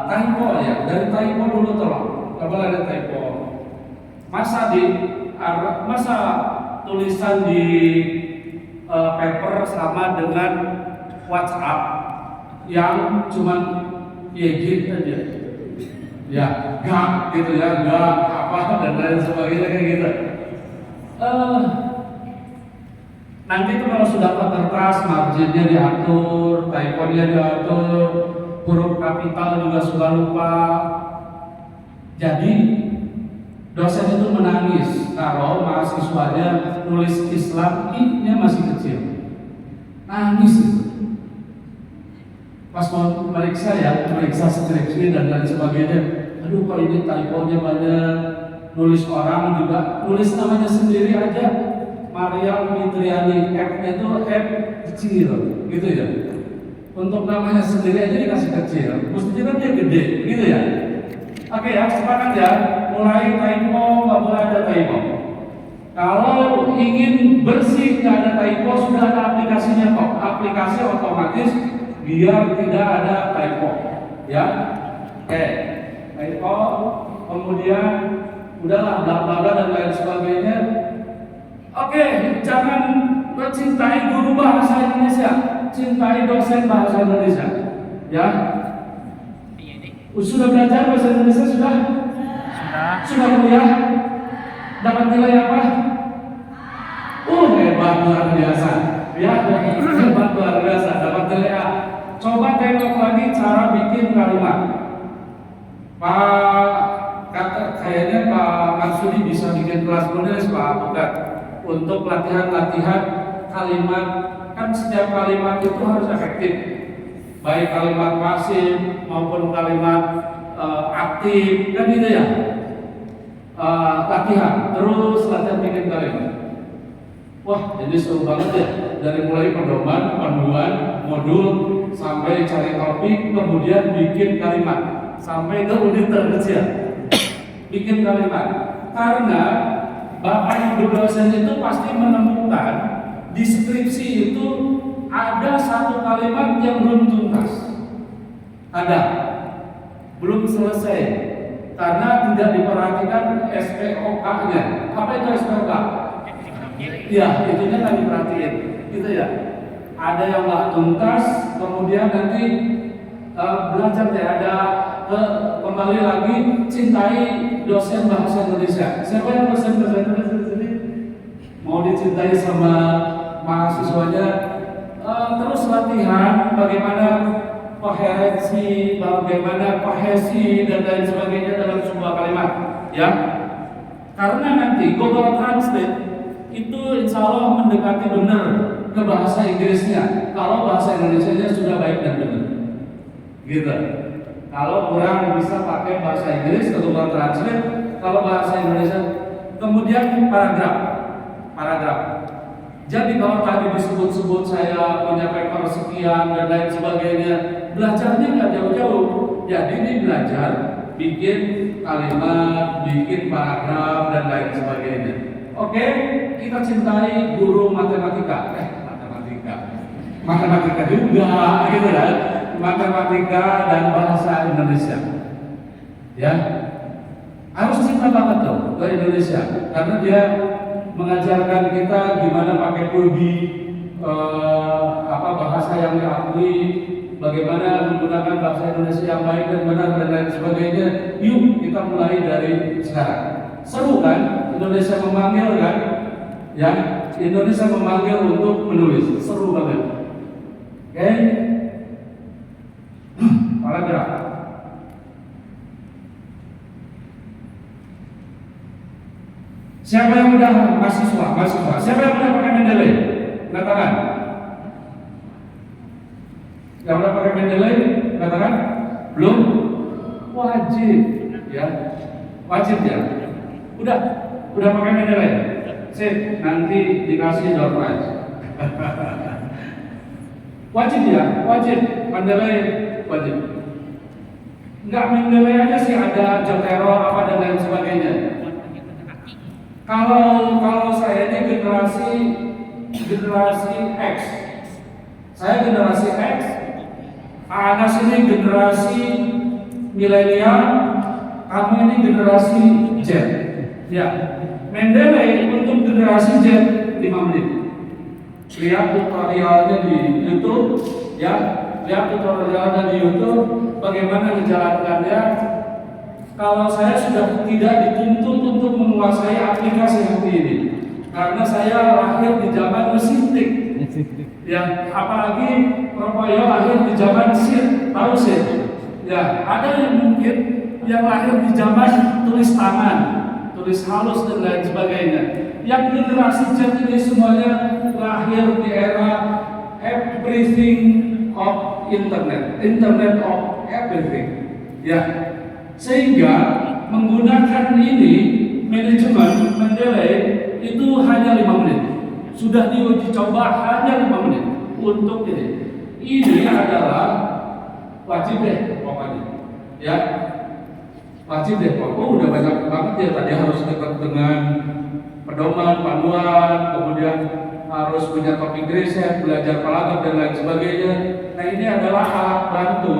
Typo ya, dari typo dulu tolong, nggak boleh ada typo. Masa tulisan di paper sama dengan WhatsApp yang cuman YG aja, ya gak gitu ya, gak apa dan lain sebagainya kayak gitu. Nanti itu kalau sudah ke kertas, marginnya diatur, typo-nya diatur, huruf kapital juga sudah lupa. Jadi dosen itu menangis kalau mahasiswanya nulis Islam I-nya masih kecil. Nangis itu. Pas mau meriksa skripsi dan lain sebagainya. Aduh kok ini typo-nya banyak. Nulis orang juga, nulis namanya sendiri aja. Mariam Fitriani, F-nya itu F kecil, gitu ya. Untuk namanya sendiri aja dikasih kecil. Mestinya kan dia gede, gitu ya. Oke ya, sepakat ya. Mulai typo, nggak boleh ada typo. Kalau ingin bersih, nggak ada typo, sudah ada aplikasinya kok. Aplikasi otomatis biar tidak ada typo, ya. Oke, typo, kemudian udahlah bla bla bla dan lain sebagainya. Oke, jangan mencintai guru bahasa Indonesia, cintai dosen bahasa Indonesia, ya. Sudah belajar bahasa Indonesia sudah? Sudah kuliah? Dapat nilai apa? Hebat luar biasa. Ya, hebat luar biasa. Dapat nilai A. Coba tengok lagi cara bikin kalimat. Pak kayaknya Pak Marsudi bisa bikin kelas menulis Pak, bukan untuk latihan-latihan kalimat. Kan setiap kalimat itu harus efektif, baik kalimat pasif maupun kalimat aktif, kan gitu ya. Latihan, terus latihan bikin kalimat. Wah, jadi seru banget ya. Dari mulai pedoman, panduan, modul, sampai cari topik, kemudian bikin kalimat, sampai ke unit terkecil. Bikin kalimat. Karena Bapak yang berdosen itu pasti menemukan di skripsi itu ada satu kalimat yang belum tuntas. Ada. Belum selesai. Karena tidak diperhatikan SPOK-nya. Apa itu SPOK? Ya, itunya kan diperhatiin, gitu ya. Ada yang nggak tuntas, kemudian nanti belajar ya, ada kembali lagi cintai dosen bahasa Indonesia. Siapa yang dosen bahasa Indonesia di sini? Mau dicintai sama mahasiswanya? Terus latihan bagaimana koherensi, bagaimana kohesi dan lain sebagainya dalam sebuah kalimat, ya. Karena nanti Google Translate itu insya Allah mendekati benar ke bahasa Inggrisnya kalau bahasa Indonesianya sudah baik dan benar, gitu. Kalau kurang bisa pakai bahasa Inggris atau Google Translate. Kalau bahasa Indonesia, kemudian paragraf. Jadi kalau tadi disebut-sebut saya punya paper sekian dan lain sebagainya, belajarnya nggak jauh-jauh. Jadi ini belajar bikin kalimat, bikin paragraf dan lain sebagainya. Oke, kita cintai guru matematika juga, gitu kan? Matematika dan bahasa Indonesia, ya. Harus cinta banget tuh ke Indonesia, karena dia mengajarkan kita gimana pakai kulbi, bahasa yang diakui, bagaimana menggunakan bahasa Indonesia yang baik dan benar dan lain sebagainya. Yuk kita mulai dari sekarang. Seru kan? Indonesia memanggil kan? Ya, Indonesia memanggil untuk menulis. Seru banget. Oke? Paragraf. Siapa yang udah mahasiswa? Siapa yang udah pakai Mendeley? Angkat tangan. Yang udah pakai Mendeley? Angkat tangan. Belum? Wajib, ya. Wajib ya. Udah pakai Mendeley. Sip, nanti dikasih door prize. Wajib ya, wajib. Mendeley wajib. Enggak Mendeley aja sih, ada Jotero apa dan lain sebagainya. Kalau saya ini generasi X. Saya generasi X. Anas ini generasi milenial. Kamu ini generasi Z. Ya. Mendeley untuk generasi Z 5 menit. Lihat tutorialnya di YouTube, ya. Lihat tutorialnya di YouTube bagaimana menjalankannya. Kalau saya sudah tidak dituntut untuk menguasai aplikasi seperti ini, karena saya lahir di zaman mesin tik, ya. Apalagi Propoyo lahir di zaman SIR, tahu SIR? Ya, ada yang mungkin yang lahir di zaman tulis tangan, tulis halus dan lain sebagainya. Yang generasi Z ini semuanya lahir di era everything of internet of everything, ya. Sehingga menggunakan ini manajemen Mendeley itu hanya 5 menit. Sudah diuji coba hanya 5 menit untuk ini. Ini adalah wajib deh pokoknya, ya. Wajib deh pokoknya. Udah banyak banget ya, tadi harus dekat dengan pedoman, panduan, kemudian harus punya topik riset, belajar paragraf dan lain sebagainya. Nah, ini adalah alat bantu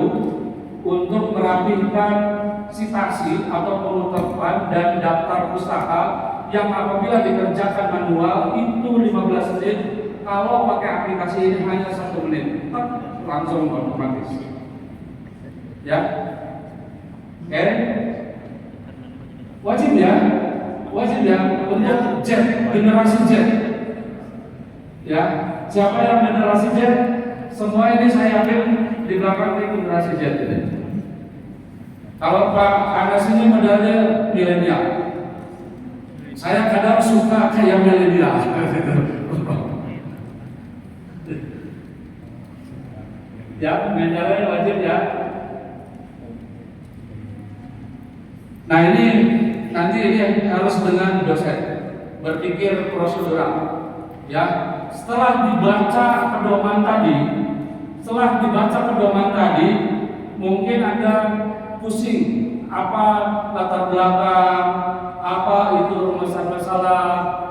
untuk merapikan sitasi atau penutupan dan daftar pustaka yang apabila dikerjakan manual itu 15 menit, kalau pakai aplikasi ini hanya 1 menit, langsung otomatis. Ya, oke, wajib ya untuk Z, generasi Z. Ya, siapa yang generasi Z? Semua ini saya yakin di belakang ini generasi Z ini. Kalau Pak Anas ini modelnya milenial, saya kadang suka kayak milenial. Ya, mentalnya wajib ya. Nah ini nanti ini harus dengan dosen berpikir prosedural. Ya, setelah dibaca pedoman tadi, mungkin Anda pusing apa latar belakang, apa itu rumusan masalah,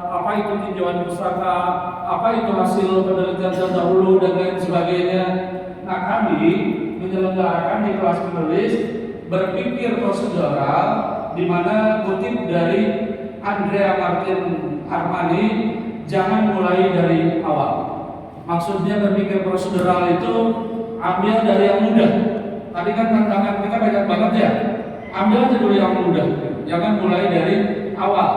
apa itu tinjauan pustaka, apa itu hasil penelitian terdahulu dan lain sebagainya. Nah, kami menyelenggarakan di kelas menulis berpikir prosedural, di mana kutip dari Andrea Martin Armani, jangan mulai dari awal. Maksudnya berpikir prosedural itu ambil dari yang mudah. Tadi kan tantangan kita banyak banget ya. Ambil aja dulu yang mudah, jangan mulai dari awal.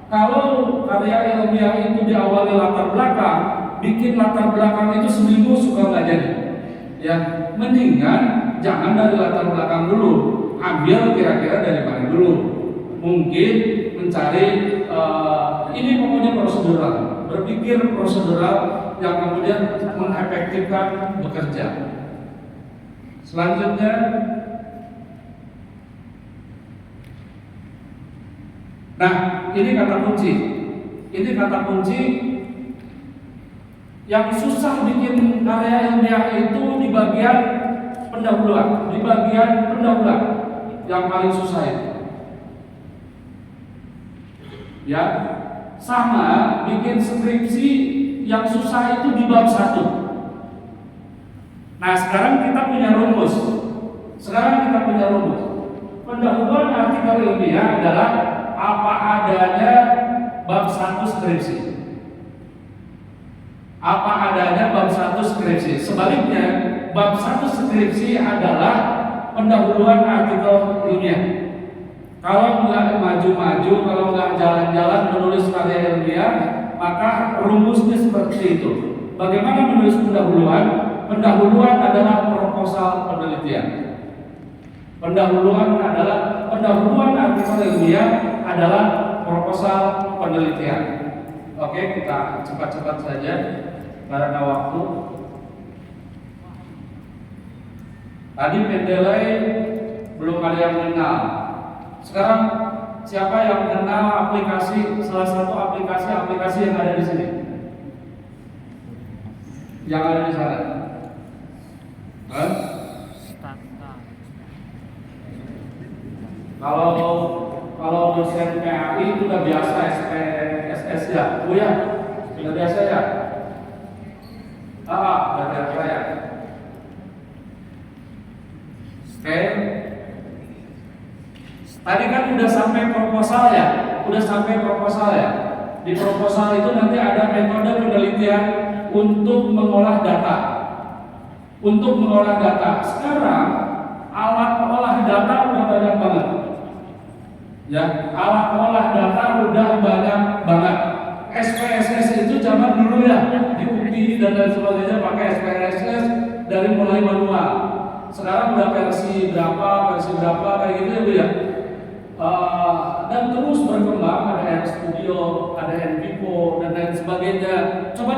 Kalau karya ilmiah itu diawali latar belakang, bikin latar belakang itu seminggu suka nggak jadi. Ya, mendingan jangan dari latar belakang dulu, ambil kira-kira dari mana dulu. Mungkin mencari ini pokoknya prosedural, berpikir prosedural yang kemudian mengefektifkan bekerja. Selanjutnya, nah ini kata kunci. Ini kata kunci yang susah bikin karya ilmiah itu di bagian pendahuluan, yang paling susah itu. Ya, sama bikin skripsi yang susah itu di bab 1. Nah, sekarang kita punya rumus. Pendahuluan artikel ilmiah adalah apa adanya bab 1 skripsi. Sebaliknya, bab 1 skripsi adalah pendahuluan artikel ilmiah. Kalau nggak maju-maju, kalau nggak jalan-jalan menulis karya ilmiah, maka rumusnya seperti itu. Bagaimana menulis pendahuluan? Pendahuluan adalah proposal penelitian. Pendahuluan artikel ilmiah adalah proposal penelitian. Oke, kita cepat-cepat saja karena waktu. Tadi Mendeley belum ada yang mengenal. Sekarang siapa yang mengenal salah satu aplikasi yang ada di sini? Yang ada di sana? Kalau dosen PAI itu udah biasa SPSS ya, Bu ya, sudah biasa ya. Udah biasa ya. Oke. Tadi kan udah sampai proposal ya. Di proposal itu nanti ada metode penelitian untuk mengolah data. Sekarang alat olah data udah banyak banget. Ya, alat olah data udah banyak banget. SPSS itu zaman dulu ya, di UPI dan lain sebagainya pakai SPSS dari mulai manual. Sekarang udah versi berapa kayak gitu ya Bu ya. Dan terus berkembang, ada RStudio, ada NVivo dan lain sebagainya. Coba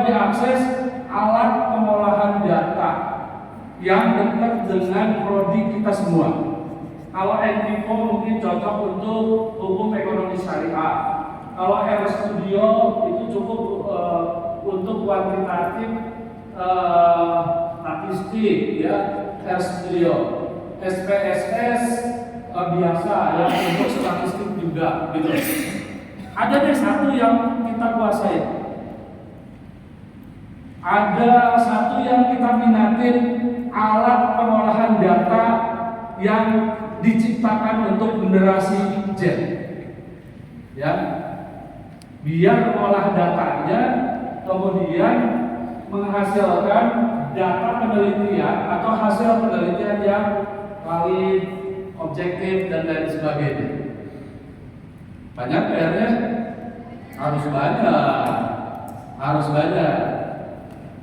diakses alat pengolahan data yang dekat dengan prodi kita semua. Kalau NVivo mungkin cocok untuk hukum ekonomi syariah. Kalau RStudio itu cukup untuk kuantitatif statistik ya, RStudio. SPSS biasa ya, untuk statistik juga gitu. Ada deh satu yang kita kuasai. Ada satu yang kita minatin, alat pengolahan data yang diciptakan untuk generasi Z. Ya. Biar olah datanya kemudian menghasilkan data penelitian atau hasil penelitian yang valid, objektif dan lain sebagainya. Banyak PR-nya? Harus banyak.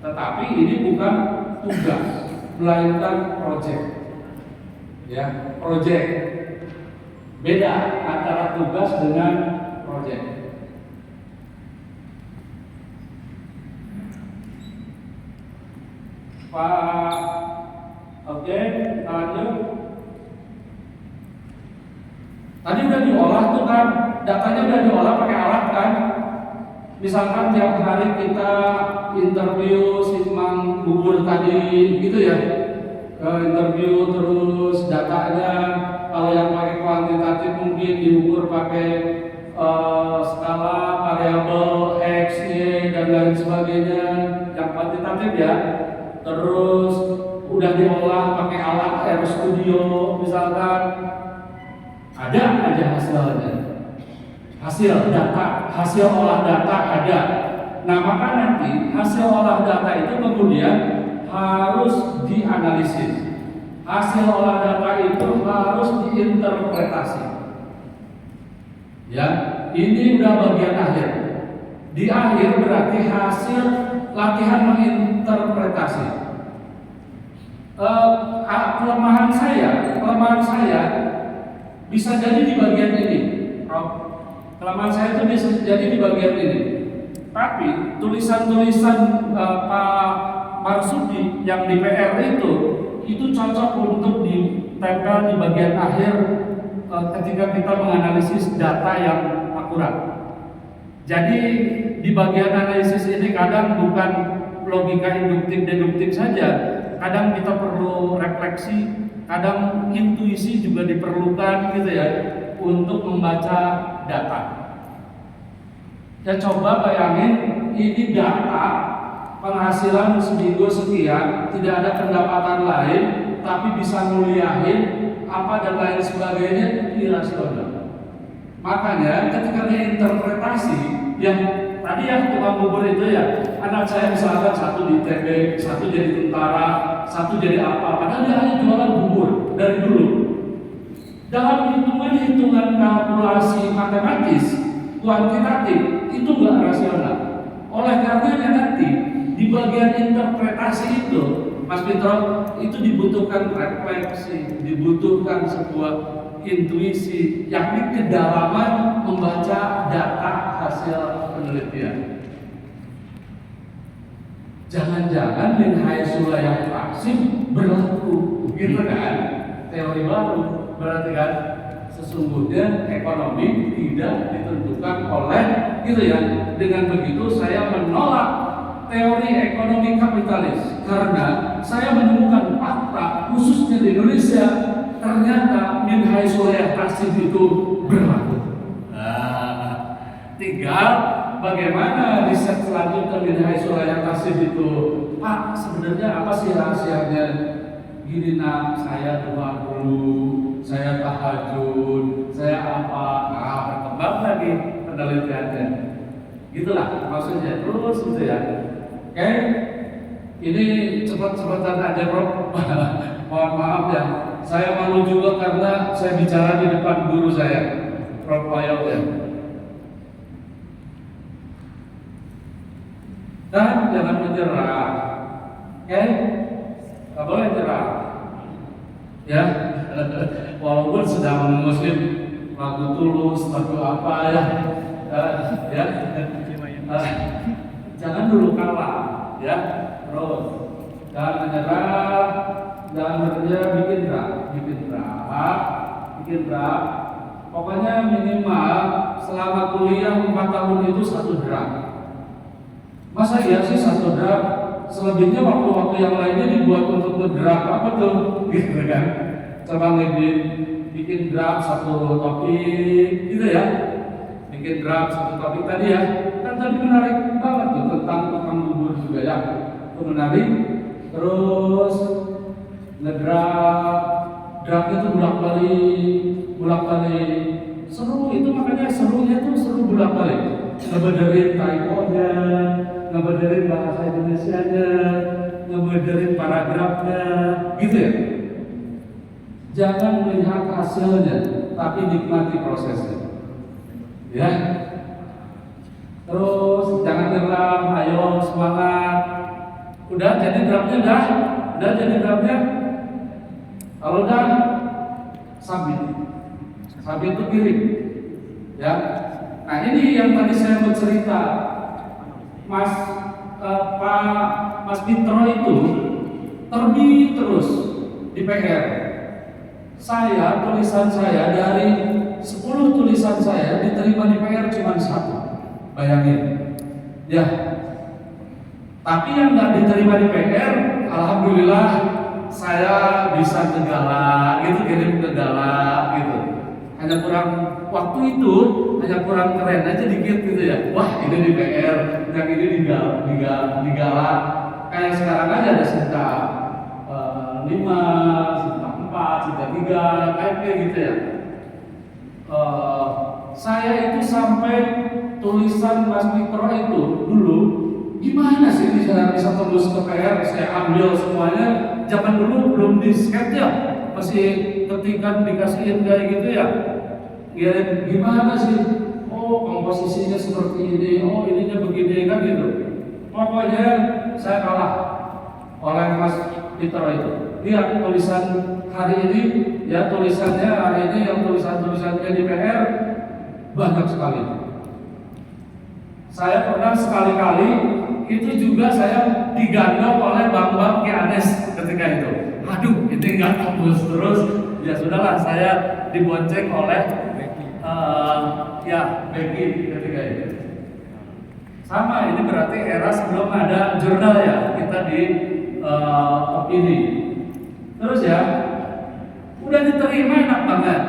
Tetapi ini bukan tugas, melainkan project. Ya, project. Beda antara tugas dengan project. Pak, oke, kita lanjut. Tadi udah diolah tuh kan, datanya udah diolah pakai alat kan. Misalkan tiap hari kita interview si Mang Bubur tadi, gitu ya. Interview terus datanya, kalau yang pakai kuantitatif mungkin diukur pakai skala variabel X, Y, dan lain sebagainya. Yang kuantitatif ya. Terus udah diolah pakai alat RStudio misalkan, ada aja hasilnya, hasil data, hasil olah data ada. Nah maka nanti hasil olah data itu kemudian harus dianalisis, hasil olah data itu harus diinterpretasi. Ya, ini udah bagian akhir. Di akhir berarti hasil latihan menginterpretasi. Kelemahan saya bisa jadi di bagian ini. Kelemahan saya itu bisa jadi di bagian ini. Tapi tulisan-tulisan Pak Marsudi yang di PR itu cocok untuk ditempel di bagian akhir ketika kita menganalisis data yang akurat. Jadi di bagian analisis ini kadang bukan logika induktif-deduktif saja, kadang kita perlu refleksi, kadang intuisi juga diperlukan gitu ya untuk membaca data. Ya coba bayangin ini data penghasilan seminggu sekian, tidak ada pendapatan lain, tapi bisa nguliahin apa dan lain sebagainya, irasional. Makanya ketika diinterpretasi yang tadi ya tukang bubur itu ya, anak saya misalkan satu di ITB, satu jadi tentara, satu jadi apa, padahal dia hanya jualan bubur dari dulu. Dalam hitungan kalkulasi matematis, kuantitatif itu nggak rasional. Oleh karenanya nanti di bagian interpretasi itu, Mas Fitro, itu dibutuhkan refleksi, dibutuhkan sebuah intuisi, yakni kedalaman membaca data hasil penelitian. Jangan-jangan min haitsu la yahtasib berlaku, gitu kan? Teori baru berarti kan sesungguhnya ekonomi tidak ditentukan oleh, gitu ya. Dengan begitu saya menolak teori ekonomi kapitalis karena saya menemukan fakta khususnya di Indonesia ternyata min haitsu la yahtasib itu berlaku. Tinggal bagaimana riset selanjutnya min haitsu la yahtasib itu, Pak, sebenarnya apa sih rahasianya? Gini nak, saya doa dulu, saya tahajud, saya apa? Nah, berkembang lagi penelitiannya. Gitulah maksudnya, terus gitu ya. Oke, ini cepat-cepatan aja bro. Mohon maaf ya, saya malu juga karena saya bicara di depan guru saya, Prof. Wayo ya. Dan jangan menyerah, oke? Gak boleh nyerah, ya. Walaupun sedang muslim, lagu tulus, lagu apa ya, ya. Jangan dulu kalah, ya. Terus jangan menyerah, jangan bekerja, bikin draft. Pokoknya minimal selama kuliah 4 tahun itu 1 draft. Masa iya sih 1 draft? Selebihnya waktu-waktu yang lainnya dibuat untuk ngedraft apa tuh, gitu kan? Coba bikin draft 1 topik, gitu ya. Bikin draft 1 topik tadi ya. Kan tadi menarik banget tuh tentang tukang bubur juga ya. Itu menarik. Terus draftnya tuh bolak-balik. Seru itu, makanya serunya tuh seru bolak-balik. Ngebenerin typo-nya, ngebenerin bahasa Indonesianya, ngebenerin paragrafnya, gitu ya. Jangan melihat hasilnya, tapi nikmati prosesnya. Ya. Terus jangan nyerah, ayo semangat. Udah jadi draftnya, udah jadi draftnya. Kalau udah, Sabit itu kirim. Ya. Nah ini yang tadi saya bercerita, Mas Fitro itu terbit terus di PR. Tulisan saya dari 10 tulisan saya diterima di PR cuma 1. Bayangin. Ya. Tapi yang nggak diterima di PR, alhamdulillah saya bisa ke Galak, gitu, kirim ke Galak, gitu. Hanya kurang waktu itu, hanya kurang keren aja dikit gitu ya. Wah ini di PR, yang ini di Galak. Kayak sekarang aja ada Sinta 5, Sinta 4, Sinta 3, kayak gitu ya. Saya itu sampai tulisan Mas Fitro itu dulu, gimana sih bisa tembus ke PR? Saya ambil semuanya. Zaman dulu belum di scan ya, masih ketikan dikasihin kayak gitu ya. Gimana sih? Oh komposisinya seperti ini, oh ininya begini kan gitu. Pokoknya saya kalah oleh Mas Fitro itu. Lihat tulisan hari ini, ya tulisannya hari ini yang tulisannya di PR banyak sekali. Saya pernah sekali-kali itu juga saya digandong oleh Bang Kianes ketika itu. Aduh, ini nggak tembus terus. Ya sudahlah, saya dibonceng oleh Becky ketika itu. Sama, ini berarti era sebelum ada jurnal ya, kita di opini. Terus ya, udah diterima enak banget.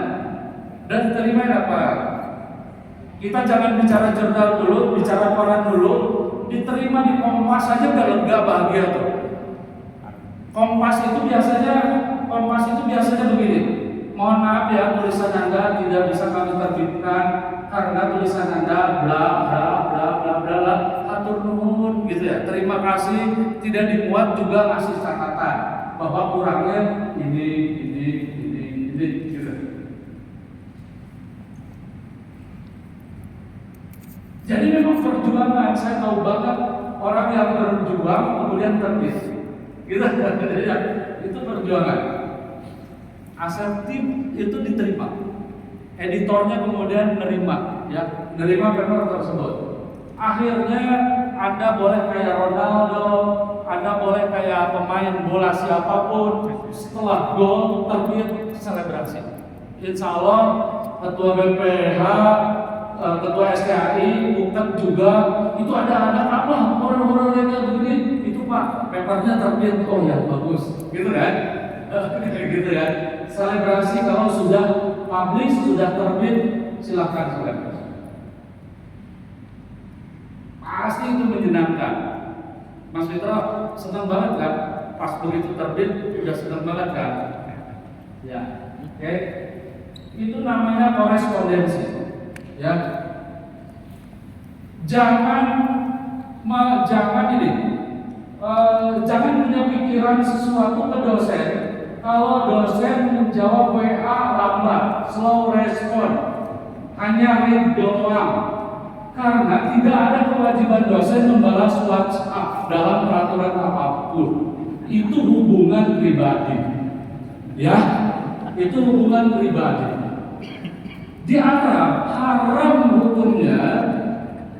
Kita jangan bicara jurnal dulu, bicara koran dulu. Diterima di Kompas aja udah lega, bahagia tuh. Kompas itu biasanya begini. Mohon maaf ya, tulisan Anda tidak bisa kami terbitkan karena tulisan Anda bla bla bla bla bla bla, atur nuhun gitu ya. Terima kasih, tidak dimuat juga ngasih catatan bahwa kurangnya ini gitu. Jadi memang perjuangan, saya tahu banget orang yang berjuang kemudian terbit. Gitu ya, itu perjuangan. Aseptif itu diterima. Editornya kemudian nerima paper tersebut. Akhirnya Anda boleh kayak Ronaldo, Anda boleh kayak pemain bola siapapun, setelah gol terbit selebrasi. Insya Allah ketua BPH, ketua SKI, UKEP juga itu ada apa orang-orangnya begini, itu Pak papernya terbit, oh ya bagus, gitu kan? Gitu ya. Selebrasi kalau sudah publish, sudah terbit, silakan selebrasi. Pasti itu menyenangkan. Mas Fitro senang banget kan? Pas begitu terbit, udah senang banget kan? Ya, oke. Itu namanya korespondensi. Ya, jangan punya pikiran sesuatu ke dosen. Kalau dosen menjawab WA lambat, slow respon, hanya read doang. Karena tidak ada kewajiban dosen membalas WhatsApp dalam peraturan apapun. Itu hubungan pribadi. Ya, itu hubungan pribadi. Di antara haram hukumnya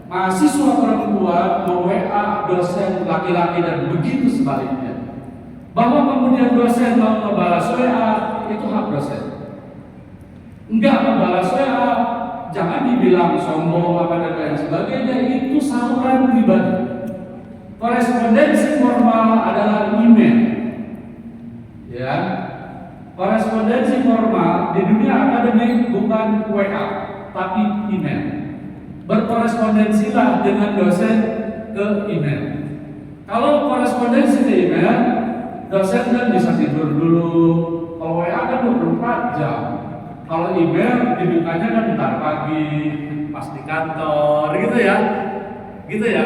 mahasiswa perempuan me-WA dosen laki-laki dan begitu sebaliknya. Bahwa kemudian dosen mau membalas WA itu hak dosen. Enggak membalas WA, jangan dibilang sombong apa dan lain sebagainya, itu saluran pribadi. Korespondensi formal adalah email. Ya. Korespondensi formal di dunia akademik bukan WA, tapi email. Berkorespondensilah dengan dosen ke email. Kalau korespondensi di email, dosen kan bisa tidur dulu. Kalau WA kan 24 jam. Kalau email dibukanya kan ntar pagi, pas di kantor, gitu ya.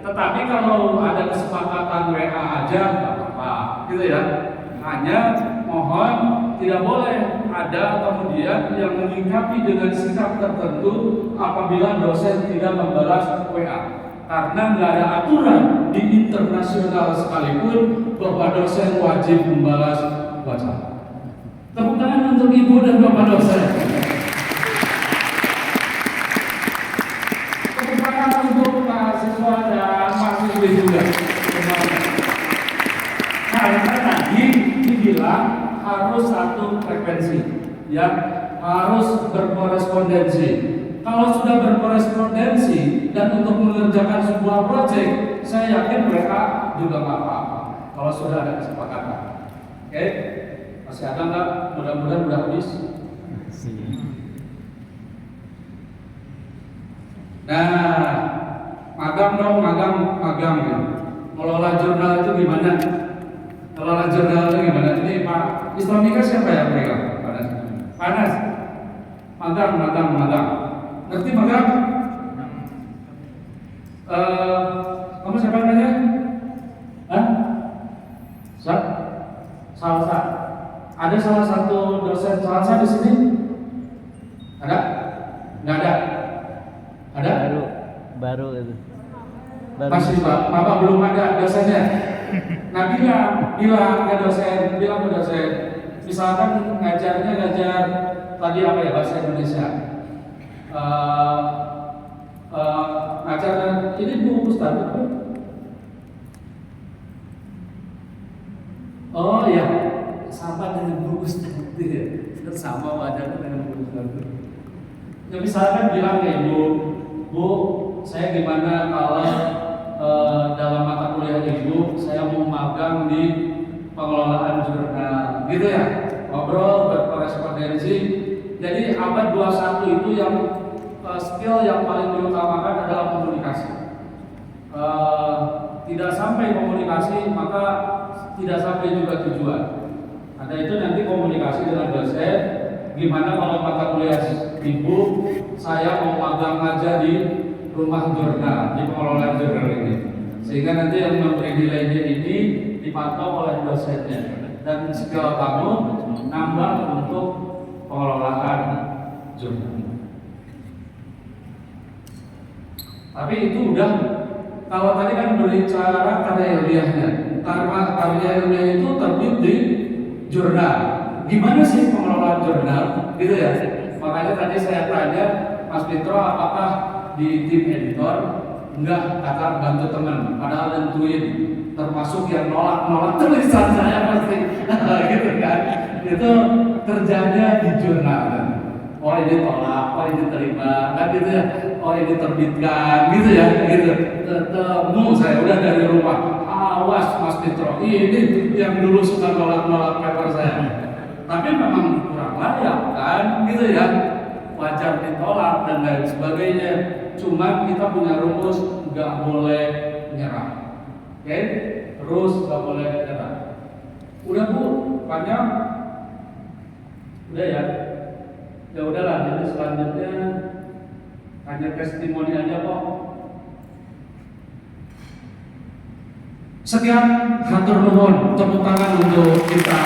Tetapi kalau ada kesepakatan WA aja nggak apa-apa, gitu ya. Hanya mohon tidak boleh ada kemudian yang menyikapi dengan sikap tertentu apabila dosen tidak membalas WA. Karena nggak ada aturan di internasional sekalipun bahwa dosen wajib membalas WhatsApp. Tepuk tangan untuk ibu dan bapak dosen. Tepuk tangan untuk mahasiswa dan mahasiswi juga. Nah, karena tadi dibilang harus satu frekuensi, ya, harus berkorespondensi. Kalau sudah berkorespondensi dan untuk mengerjakan sebuah proyek, saya yakin mereka juga nggak apa-apa. Kalau sudah ada kesepakatan, oke? Masih ada nggak? Mudah-mudahan udah habis. Nah, magang dong, magang ya. Ngelola jurnal itu gimana? Ngelola jurnal itu gimana? Ini Pak Islamika siapa yang pegang? Panas. Magang. Ngerti magang? Kamu siapa namanya? Hah? Salsa. Ada salah satu dosen salsa di sini? Ada? Nggak ada? Ada? Baru itu. Masih Bapak belum ada dosennya. Nah bilang ke dosen. Misalkan ngajar tadi apa ya, bahasa Indonesia. Ngajar ini Bu Ustaz. Oh iya, sama dengan Bu Ustaz ya. Sama wajarnya dengan Bu Ustaz. Ya misalkan bilang ke Ibu, Bu, saya gimana kalau dalam mata kuliah Ibu saya mau magang di pengelolaan jurnal, gitu ya, ngobrol, berkorespondensi. Jadi abad 21 itu yang skill yang paling diutamakan adalah komunikasi. Tidak sampai komunikasi maka tidak sampai juga tujuan. Ada itu nanti komunikasi dengan dosen. Gimana kalau mata kuliah Ibu saya mau magang aja di rumah jurnal, di pengelolaan jurnal ini, sehingga nanti yang memberi nilainya ini dipantau oleh dosennya dan skill kamu nambah untuk pengelolaan jurnal. Tapi itu udah, kalau tadi kan berbicara karya ilmiahnya, karya ilmiah itu terbit di jurnal. Gimana sih pengelolaan jurnal, gitu ya? Makanya tadi saya tanya Mas Fitro apakah di tim editor enggak, kata bantu teman, padahal nentuin, termasuk yang nolak tulisan saya pasti gitu kan. Itu kerjanya di jurnal kan. Oh ini tolak, oh ini terima, kan gitu ya. Oh ini terbitkan, gitu ya, gitu. Ketemu saya udah dari rumah, awas Mas Fitro, ini yang dulu suka nolak paper saya. Tapi memang kurang layak kan, gitu ya. Wajar ditolak dan lain sebagainya. Cuma kita punya rumus, nggak boleh nyerah. Oke? Terus nggak boleh nyerah. Udah Bu, panjang? Udah ya? Ya udahlah, jadi selanjutnya hanya testimoni aja kok. Sekian, hatur nuhun, tepuk tangan untuk kita.